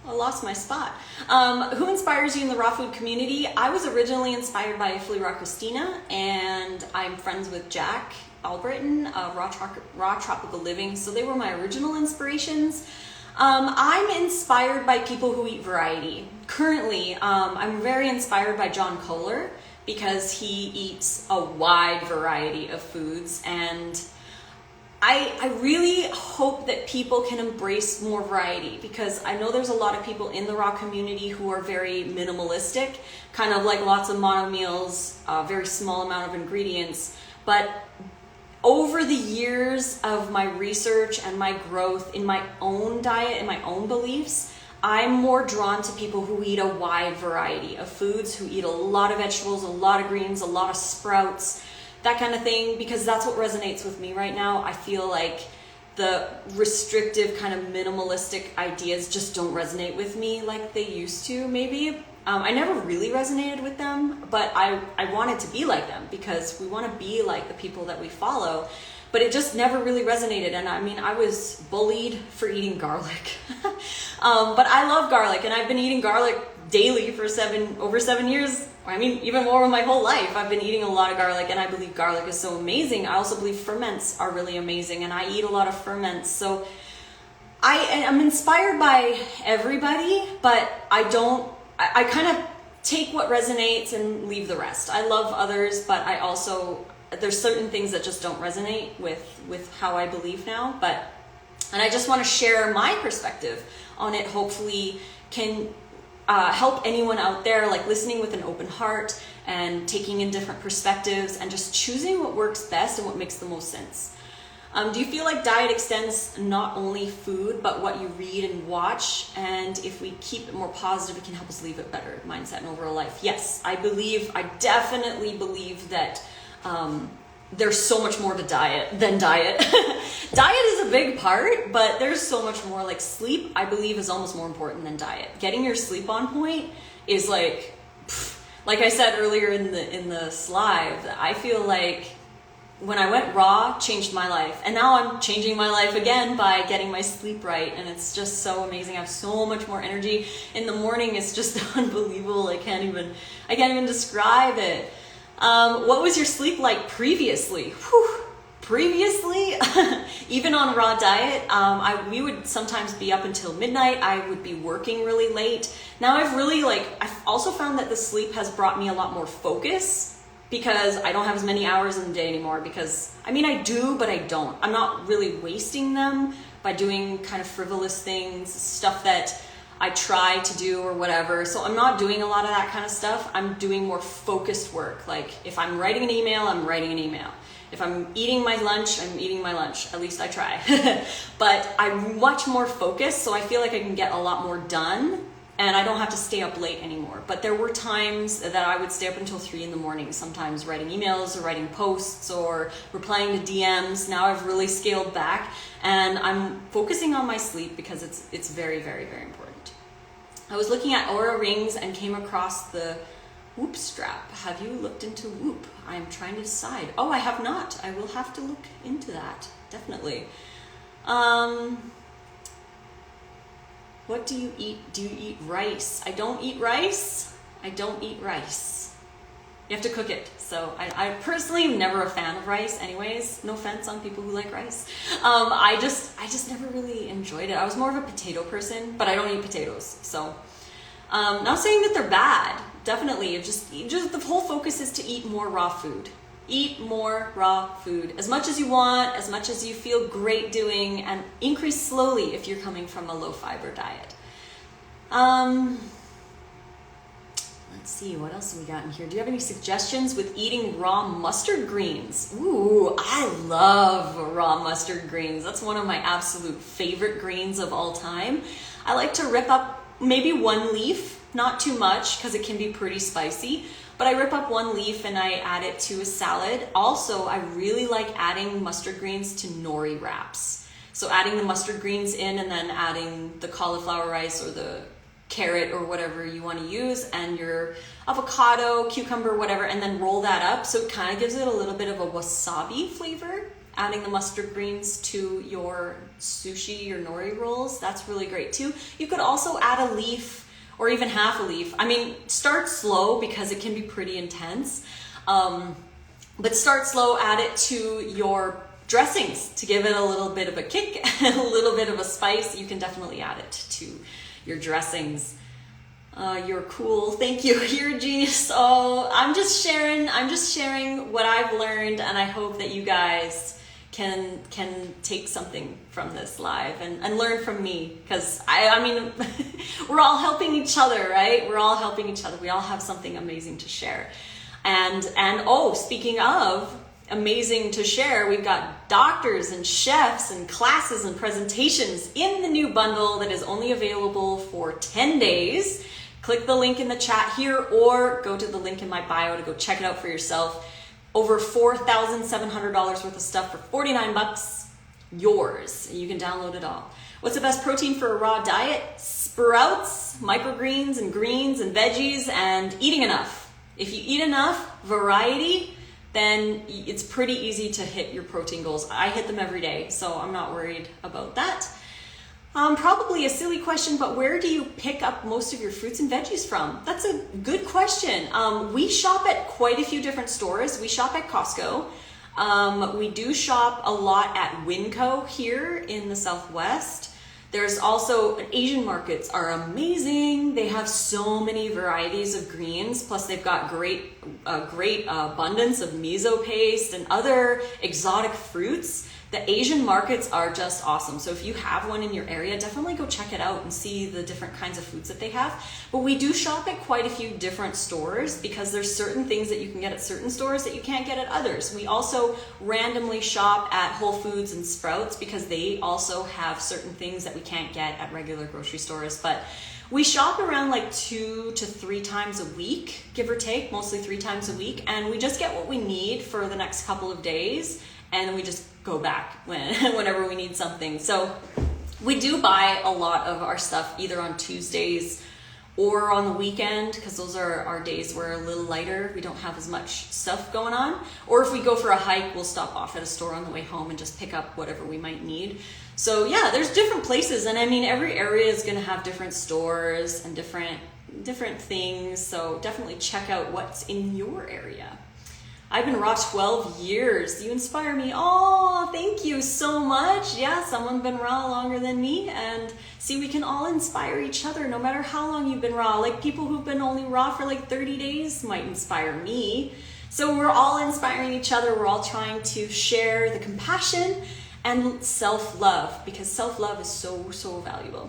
I lost my spot. Who inspires you in the raw food community? I was originally inspired by Flora Christina, and I'm friends with Jack Albritton of Raw Tropical Living, so they were my original inspirations. I'm inspired by people who eat variety. Currently, I'm very inspired by John Kohler because he eats a wide variety of foods, and I really hope that people can embrace more variety, because I know there's a lot of people in the raw community who are very minimalistic, kind of like lots of mono meals, very small amount of ingredients. But over the years of my research and my growth in my own diet and my own beliefs, I'm more drawn to people who eat a wide variety of foods, who eat a lot of vegetables, a lot of greens, a lot of sprouts, that kind of thing, because that's what resonates with me right now. I feel like the restrictive kind of minimalistic ideas just don't resonate with me like they used to, maybe. I never really resonated with them, but I wanted to be like them, because we want to be like the people that we follow, but it just never really resonated. And I mean, I was bullied for eating garlic, but I love garlic, and I've been eating garlic daily for over 7 years. I mean, even more of my whole life, I've been eating a lot of garlic, and I believe garlic is so amazing. I also believe ferments are really amazing, and I eat a lot of ferments. So I'm inspired by everybody, but I kind of take what resonates and leave the rest. I love others, but there's certain things that just don't resonate with how I believe now. And I just want to share my perspective on it. Hopefully can help anyone out there, like listening with an open heart and taking in different perspectives and just choosing what works best and what makes the most sense. Do you feel like diet extends not only food, but what you read and watch? And if we keep it more positive, it can help us leave a better mindset and overall life. Yes, I definitely believe that there's so much more to diet than diet. Diet is a big part, but there's so much more. Like sleep, I believe, is almost more important than diet. Getting your sleep on point is like I said earlier in the slide, I feel like when I went raw, changed my life. And now I'm changing my life again by getting my sleep right. And it's just so amazing. I have so much more energy in the morning. It's just unbelievable. I can't even describe it. What was your sleep like previously? Previously, even on raw diet, we would sometimes be up until midnight. I would be working really late. Now I've also found that the sleep has brought me a lot more focus, because I don't have as many hours in the day anymore, because I do, but I don't. I'm not really wasting them by doing kind of frivolous things, stuff that I try to do or whatever. So I'm not doing a lot of that kind of stuff. I'm doing more focused work. Like if I'm writing an email, I'm writing an email. If I'm eating my lunch, I'm eating my lunch. At least I try. But I'm much more focused, so I feel like I can get a lot more done, and I don't have to stay up late anymore. But there were times that I would stay up until 3 a.m, sometimes writing emails or writing posts or replying to DMs. Now I've really scaled back, and I'm focusing on my sleep because it's very, very, very important. I was looking at Oura rings and came across the Whoop strap. Have you looked into Whoop? I am trying to decide. Oh, I have not. I will have to look into that, definitely. What do you eat? Do you eat rice? I don't eat rice. I don't eat rice. You have to cook it. So I personally am never a fan of rice anyways. No offense on people who like rice. I just never really enjoyed it. I was more of a potato person, but I don't eat potatoes. So not saying that they're bad. Definitely. Just the whole focus is to eat more raw food. Eat more raw food. As much as you want, as much as you feel great doing, and increase slowly if you're coming from a low fiber diet. Let's see, what else have we got in here? Do you have any suggestions with eating raw mustard greens? Ooh, I love raw mustard greens. That's one of my absolute favorite greens of all time. I like to rip up maybe one leaf, not too much because it can be pretty spicy, but I rip up one leaf and I add it to a salad. Also, I really like adding mustard greens to nori wraps. So adding the mustard greens in and then adding the cauliflower rice or the carrot or whatever you want to use and your avocado, cucumber, whatever, and then roll that up. So it kind of gives it a little bit of a wasabi flavor adding the mustard greens to your sushi or nori rolls. That's really great too. You could also add a leaf or even half a leaf. I mean, start slow because it can be pretty intense. But start slow, add it to your dressings to give it a little bit of a kick and a little bit of a spice. You can definitely add it to your dressings. You're cool. Thank you. You're a genius. Oh, I'm just sharing what I've learned, and I hope that you guys can take something from this live and learn from me, because I mean we're all helping each other, right? We're all helping each other. We all have something amazing to share. And oh, speaking of amazing to share, we've got doctors and chefs and classes and presentations in the new bundle that is only available for 10 days. Click the link in the chat here or go to the link in my bio to go check it out for yourself. Over $4,700 worth of stuff for 49 bucks, yours. You can download it all. What's the best protein for a raw diet? Sprouts, microgreens and greens and veggies, and eating enough. If you eat enough variety, then it's pretty easy to hit your protein goals. I hit them every day, so I'm not worried about that. Probably a silly question, but where do you pick up most of your fruits and veggies from? That's a good question. We shop at quite a few different stores. We shop at Costco. We do shop a lot at Winco here in the Southwest. There's also, Asian markets are amazing. They have so many varieties of greens, plus they've got great abundance of miso paste and other exotic fruits. The Asian markets are just awesome. So if you have one in your area, definitely go check it out and see the different kinds of foods that they have. But we do shop at quite a few different stores because there's certain things that you can get at certain stores that you can't get at others. We also randomly shop at Whole Foods and Sprouts because they also have certain things that we can't get at regular grocery stores. But we shop around like 2 to 3 times a week, give or take, mostly 3 times a week. And we just get what we need for the next couple of days. And then we just go back whenever we need something. So we do buy a lot of our stuff either on Tuesdays or on the weekend, because those are our days where we're a little lighter. We don't have as much stuff going on. Or if we go for a hike, we'll stop off at a store on the way home and just pick up whatever we might need. So yeah, there's different places. And I mean, every area is going to have different stores and different things. So definitely check out what's in your area. I've been raw 12 years. You inspire me. Oh, thank you so much. Yeah, someone's been raw longer than me. And see, we can all inspire each other no matter how long you've been raw. Like people who've been only raw for like 30 days might inspire me. So we're all inspiring each other. We're all trying to share the compassion and self-love, because self-love is so, so valuable.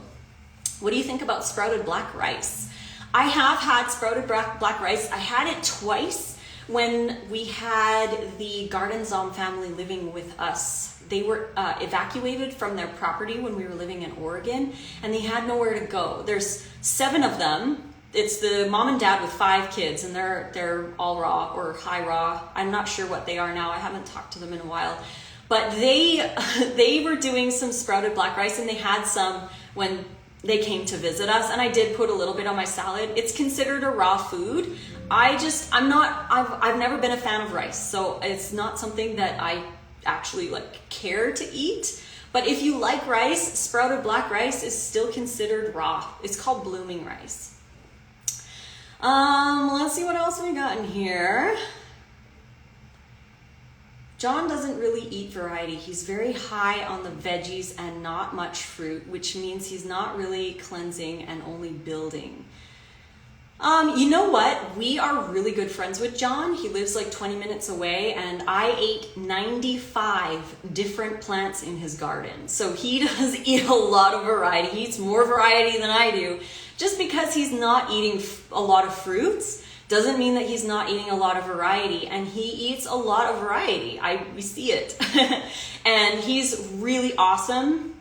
What do you think about sprouted black rice? I have had sprouted black rice. I had it twice. When we had the Garden-Zom family living with us, they were evacuated from their property when we were living in Oregon, and they had nowhere to go. There's 7 of them. It's the mom and dad with 5 kids, and they're all raw or high raw. I'm not sure what they are now. I haven't talked to them in a while. But they were doing some sprouted black rice, and they had some when they came to visit us, and I did put a little bit on my salad. It's considered a raw food. I've never been a fan of rice, so it's not something that I actually like care to eat. But if you like rice, sprouted black rice is still considered raw. It's called blooming rice. Let's see what else we got in here. John doesn't really eat variety. He's very high on the veggies and not much fruit, which means he's not really cleansing and only building. You know what? We are really good friends with John. He lives like 20 minutes away, and I ate 95 different plants in his garden. So he does eat a lot of variety. He eats more variety than I do. Just because he's not eating a lot of fruits doesn't mean that he's not eating a lot of variety, and he eats a lot of variety. We see it. And he's really awesome.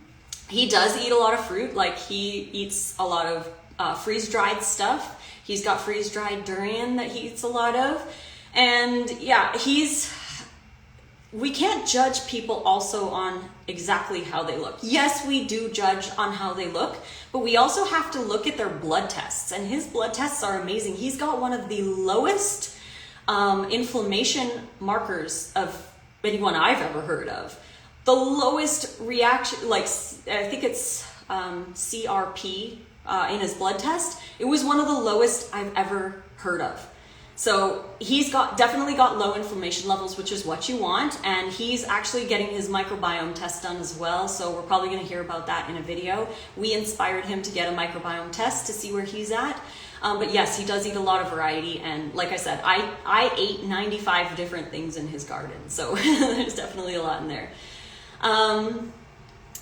He does eat a lot of fruit. Like he eats a lot of freeze-dried stuff. He's got freeze-dried durian that he eats a lot of. And yeah, we can't judge people also on exactly how they look. Yes, we do judge on how they look, but we also have to look at their blood tests, and his blood tests are amazing. He's got one of the lowest inflammation markers anyone I've ever heard of. The lowest reaction, like I think it's CRP in his blood test, it was one of the lowest I've ever heard of. So he's definitely got low inflammation levels, which is what you want. And he's actually getting his microbiome test done as well. So we're probably going to hear about that in a video. We inspired him to get a microbiome test to see where he's at. But yes, he does eat a lot of variety. And like I said, I ate 95 different things in his garden. So there's definitely a lot in there.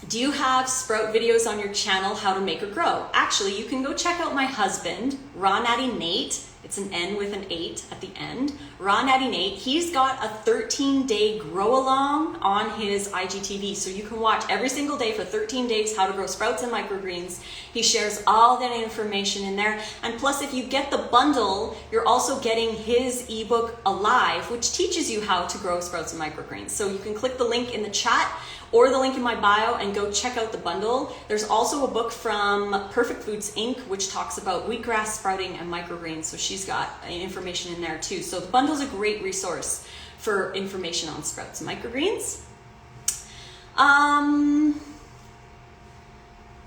Do you have sprout videos on your channel, how to make or grow? Actually, you can go check out my husband, Raw Natty Nate. It's an N with an 8 at the end. Raw Natty Nate, he's got a 13-day grow along on his IGTV. So you can watch every single day for 13 days how to grow sprouts and microgreens. He shares all that information in there. And plus, if you get the bundle, you're also getting his ebook Alive, which teaches you how to grow sprouts and microgreens. So you can click the link in the chat or the link in my bio and go check out the bundle. There's also a book from Perfect Foods Inc., which talks about wheatgrass sprouting and microgreens. So she's got information in there too. So the bundle's a great resource for information on sprouts and microgreens.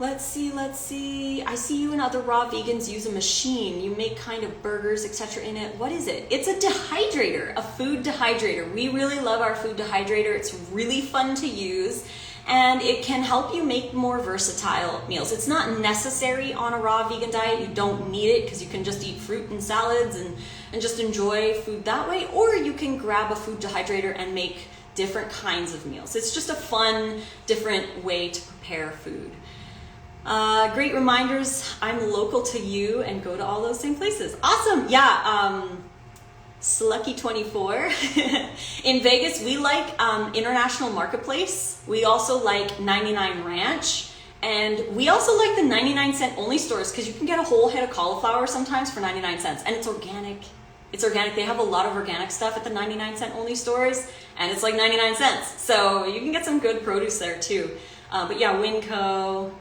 Let's see. I see you and other raw vegans use a machine. You make kind of burgers, etc. in it. What is it? It's a dehydrator, a food dehydrator. We really love our food dehydrator. It's really fun to use, and it can help you make more versatile meals. It's not necessary on a raw vegan diet. You don't need it because you can just eat fruit and salads and just enjoy food that way. Or you can grab a food dehydrator and make different kinds of meals. It's just a fun, different way to prepare food. Great reminders. I'm local to you and go to all those same places. Awesome. Yeah. Slucky24. In Vegas, we like International Marketplace. We also like 99 Ranch. And we also like the 99-cent only stores because you can get a whole head of cauliflower sometimes for 99 cents. And it's organic. It's organic. They have a lot of organic stuff at the 99-cent only stores. And it's like 99 cents. So you can get some good produce there too. But yeah, Winco.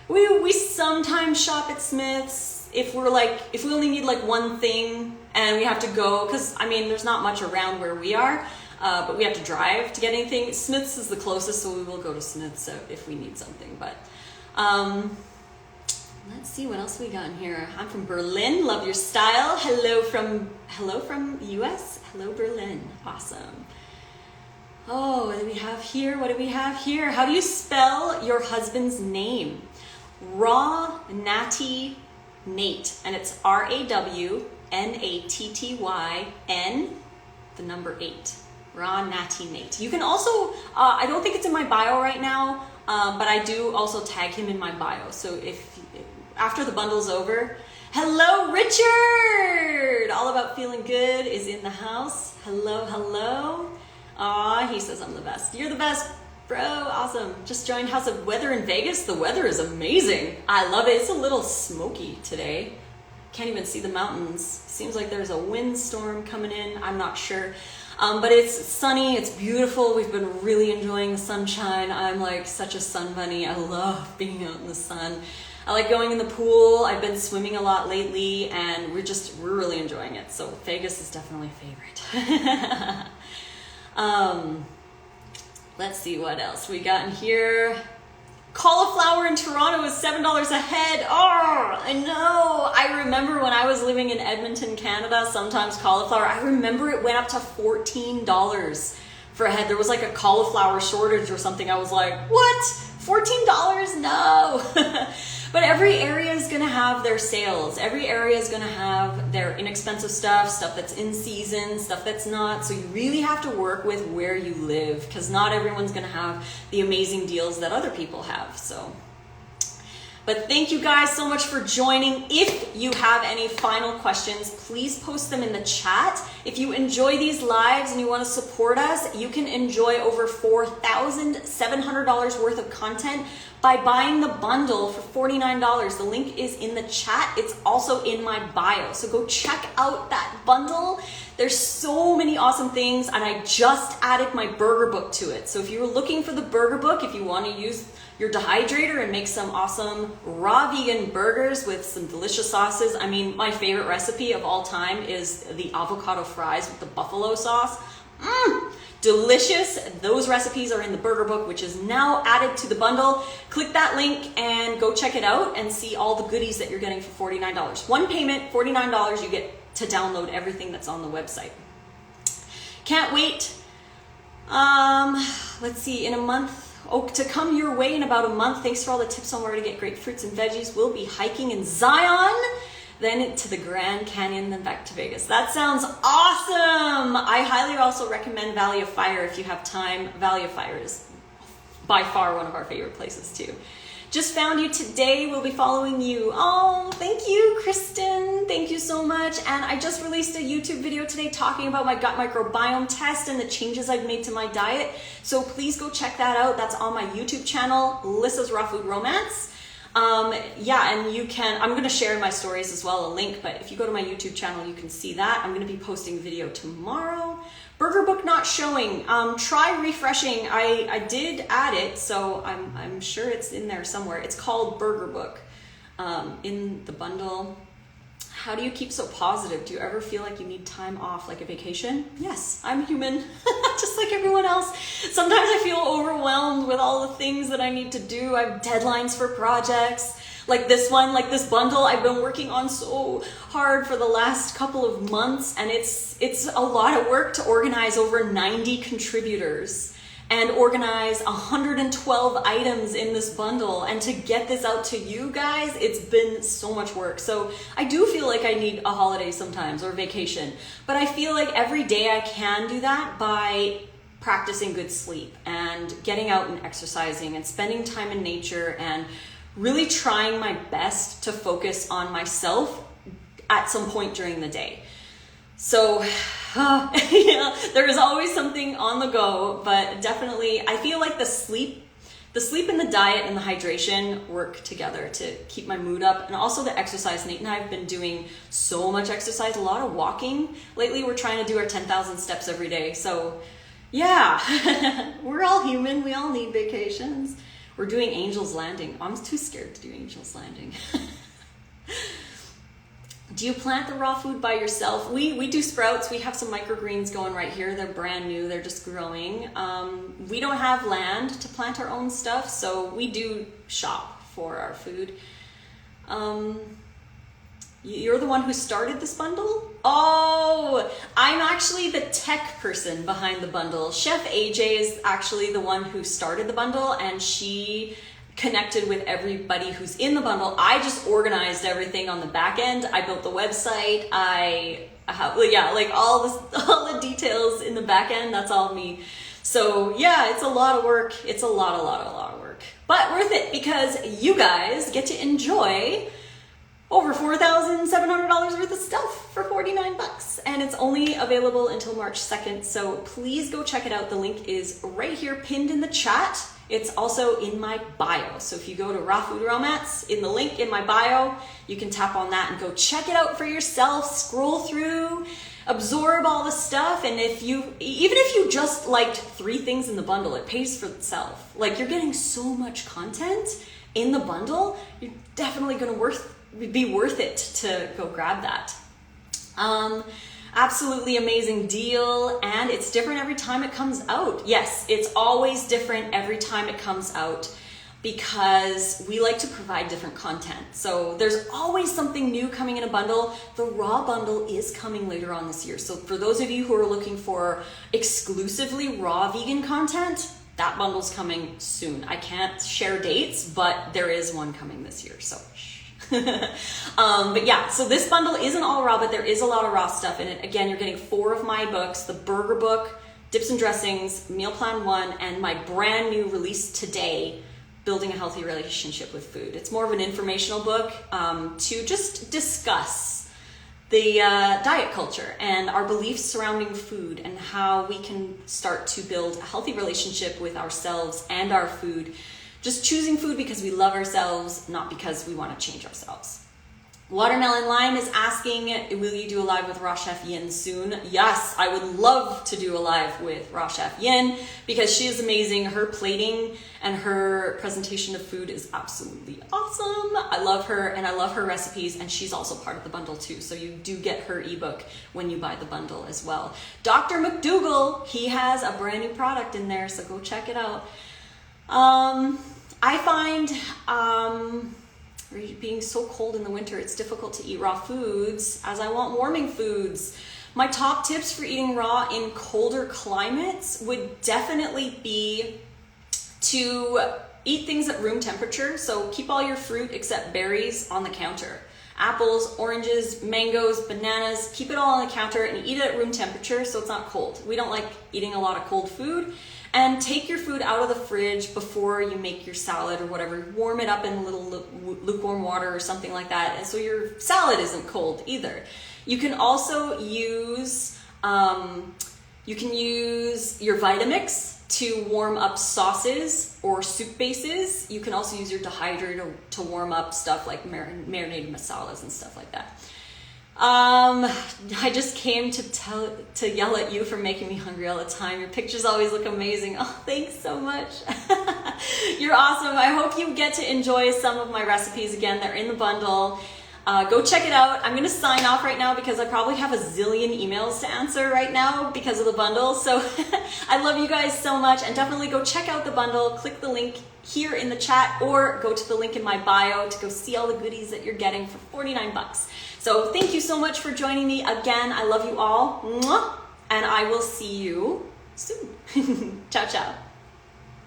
We sometimes shop at Smith's if we only need like one thing and we have to go, because I mean there's not much around where we are, but we have to drive to get anything. Smith's is the closest, so we will go to Smith's if we need something. But let's see what else we got in here. I'm from Berlin. Love your style. Hello from US. Hello Berlin. Awesome. Oh, what do we have here? How do you spell your husband's name? Raw Natty Nate, and it's RAWNATTYN, the number 8. Raw Natty Nate. You can also, I don't think it's in my bio right now, but I do also tag him in my bio. So if after the bundle's over, hello Richard, all about feeling good is in the house. Hello. Aw, he says I'm the best. You're the best. Bro, awesome. Just joined House of Weather in Vegas. The weather is amazing. I love it. It's a little smoky today. Can't even see the mountains. Seems like there's a windstorm coming in. I'm not sure. But it's sunny. It's beautiful. We've been really enjoying the sunshine. I'm like such a sun bunny. I love being out in the sun. I like going in the pool. I've been swimming a lot lately, and we're really enjoying it. So Vegas is definitely a favorite. Let's see what else we got in here. Cauliflower in Toronto is $7 a head. Oh, I know. I remember when I was living in Edmonton, Canada, sometimes cauliflower, I remember it went up to $14 for a head. There was like a cauliflower shortage or something. I was like, what? $14? No. But every area is going to have their sales. Every area is going to have their inexpensive stuff that's in season, stuff that's not. So you really have to work with where you live, because not everyone's going to have the amazing deals that other people have. So, but thank you guys so much for joining. If you have any final questions, please post them in the chat. If you enjoy these lives and you want to support us, you can enjoy over $4,700 worth of content by buying the bundle for $49. The link is in the chat. It's also in my bio. So go check out that bundle. There's so many awesome things, and I just added my burger book to it. So if you were looking for the burger book, if you want to use your dehydrator and make some awesome raw vegan burgers with some delicious sauces. I mean, my favorite recipe of all time is the avocado fries with the buffalo sauce. delicious. Those recipes are in the burger book, which is now added to the bundle. Click that link and go check it out and see all the goodies that you're getting for $49. One payment, $49, you get to download everything that's on the website. Can't wait. Let's see, in a month, to come your way in about a month. Thanks for all the tips on where to get great fruits and veggies. We'll be hiking in Zion, then to the Grand Canyon, then back to Vegas. That sounds awesome. I highly also recommend Valley of Fire if you have time. Valley of Fire is by far one of our favorite places too. Just found you today. We'll be following you. Oh, thank you, Kristen. Thank you so much. And I just released a YouTube video today talking about my gut microbiome test and the changes I've made to my diet. So please go check that out. That's on my YouTube channel, Lissa's Raw Food Romance. Yeah, and you can, I'm going to share in my stories as well a link, but if you go to my YouTube channel, you can see that. I'm going to be posting a video tomorrow. Burger book not showing. Try refreshing. I did add it, so I'm sure it's in there somewhere. It's called Burger Book in the bundle. How do you keep so positive? Do you ever feel like you need time off, like a vacation? Yes, I'm human, just like everyone else. Sometimes I feel overwhelmed with all the things that I need to do. I have deadlines for projects. Like this one, like this bundle I've been working on so hard for the last couple of months, and it's a lot of work to organize over 90 contributors and organize 112 items in this bundle, and to get this out to you guys, it's been so much work. So I do feel like I need a holiday sometimes, or vacation, but I feel like every day I can do that by practicing good sleep and getting out and exercising and spending time in nature and really trying my best to focus on myself at some point during the day. So yeah, there is always something on the go, but definitely I feel like the sleep and the diet and the hydration work together to keep my mood up, and also the exercise. Nate and I have been doing so much exercise, a lot of walking. Lately we're trying to do our 10,000 steps every day. So yeah, we're all human. We all need vacations. We're doing Angel's Landing. I'm too scared to do Angel's Landing. Do you plant the raw food by yourself? We do sprouts. We have some microgreens going right here. They're brand new. They're just growing. We don't have land to plant our own stuff, so we do shop for our food. You're the one who started this bundle? Oh, I'm actually the tech person behind the bundle. Chef AJ is actually the one who started the bundle, and she connected with everybody who's in the bundle. I just organized everything on the back end. I built the website. Like all the details in the back end, that's all me. So yeah, it's a lot of work. It's a lot of work, but worth it, because you guys get to enjoy over $4,700 worth of stuff for 49 bucks, and it's only available until March 2nd. So please go check it out. The link is right here pinned in the chat. It's also in my bio. So if you go to Raw Food Romance, in the link in my bio, you can tap on that and go check it out for yourself, scroll through, absorb all the stuff. And even if you just liked 3 things in the bundle, it pays for itself. Like, you're getting so much content in the bundle, you're definitely gonna be worth it to go grab that. Absolutely amazing deal, and it's different every time it comes out. Yes, it's always different every time it comes out, because we like to provide different content. So there's always something new coming in a bundle. The raw bundle is coming later on this year. So for those of you who are looking for exclusively raw vegan content, that bundle's coming soon. I can't share dates, but there is one coming this year, so but yeah, so this bundle isn't all raw, but there is a lot of raw stuff in it. Again, you're getting 4 of my books: the Burger Book, Dips and Dressings, Meal Plan 1, and my brand new release today, Building a Healthy Relationship with Food. It's more of an informational book to just discuss the diet culture and our beliefs surrounding food, and how we can start to build a healthy relationship with ourselves and our food. Just choosing food because we love ourselves, not because we want to change ourselves. Watermelon Lime is asking, will you do a live with Raw Chef Yin soon? Yes, I would love to do a live with Raw Chef Yin because she is amazing. Her plating and her presentation of food is absolutely awesome. I love her and I love her recipes, and she's also part of the bundle too. So you do get her ebook when you buy the bundle as well. Dr. McDougall, he has a brand new product in there, so go check it out. I find being so cold in the winter, it's difficult to eat raw foods as I want warming foods. My top tips for eating raw in colder climates would definitely be to eat things at room temperature. So keep all your fruit except berries on the counter. Apples, oranges, mangoes, bananas, keep it all on the counter and eat it at room temperature so it's not cold. We don't like eating a lot of cold food. And take your food out of the fridge before you make your salad or whatever. Warm it up in a little lukewarm water or something like that, and so your salad isn't cold either. You can also use your Vitamix to warm up sauces or soup bases. You can also use your dehydrator to warm up stuff like marinated masalas and stuff like that. I just came to yell at you for making me hungry all the time. Your pictures always look amazing. Oh, thanks so much. You're awesome. I hope you get to enjoy some of my recipes again. They're in the bundle. Go check it out. I'm going to sign off right now because I probably have a zillion emails to answer right now because of the bundle. So I love you guys so much, and definitely go check out the bundle. Click the link here in the chat or go to the link in my bio to go see all the goodies that you're getting for 49 bucks. So thank you so much for joining me again. I love you all. Mwah! And I will see you soon. Ciao, ciao.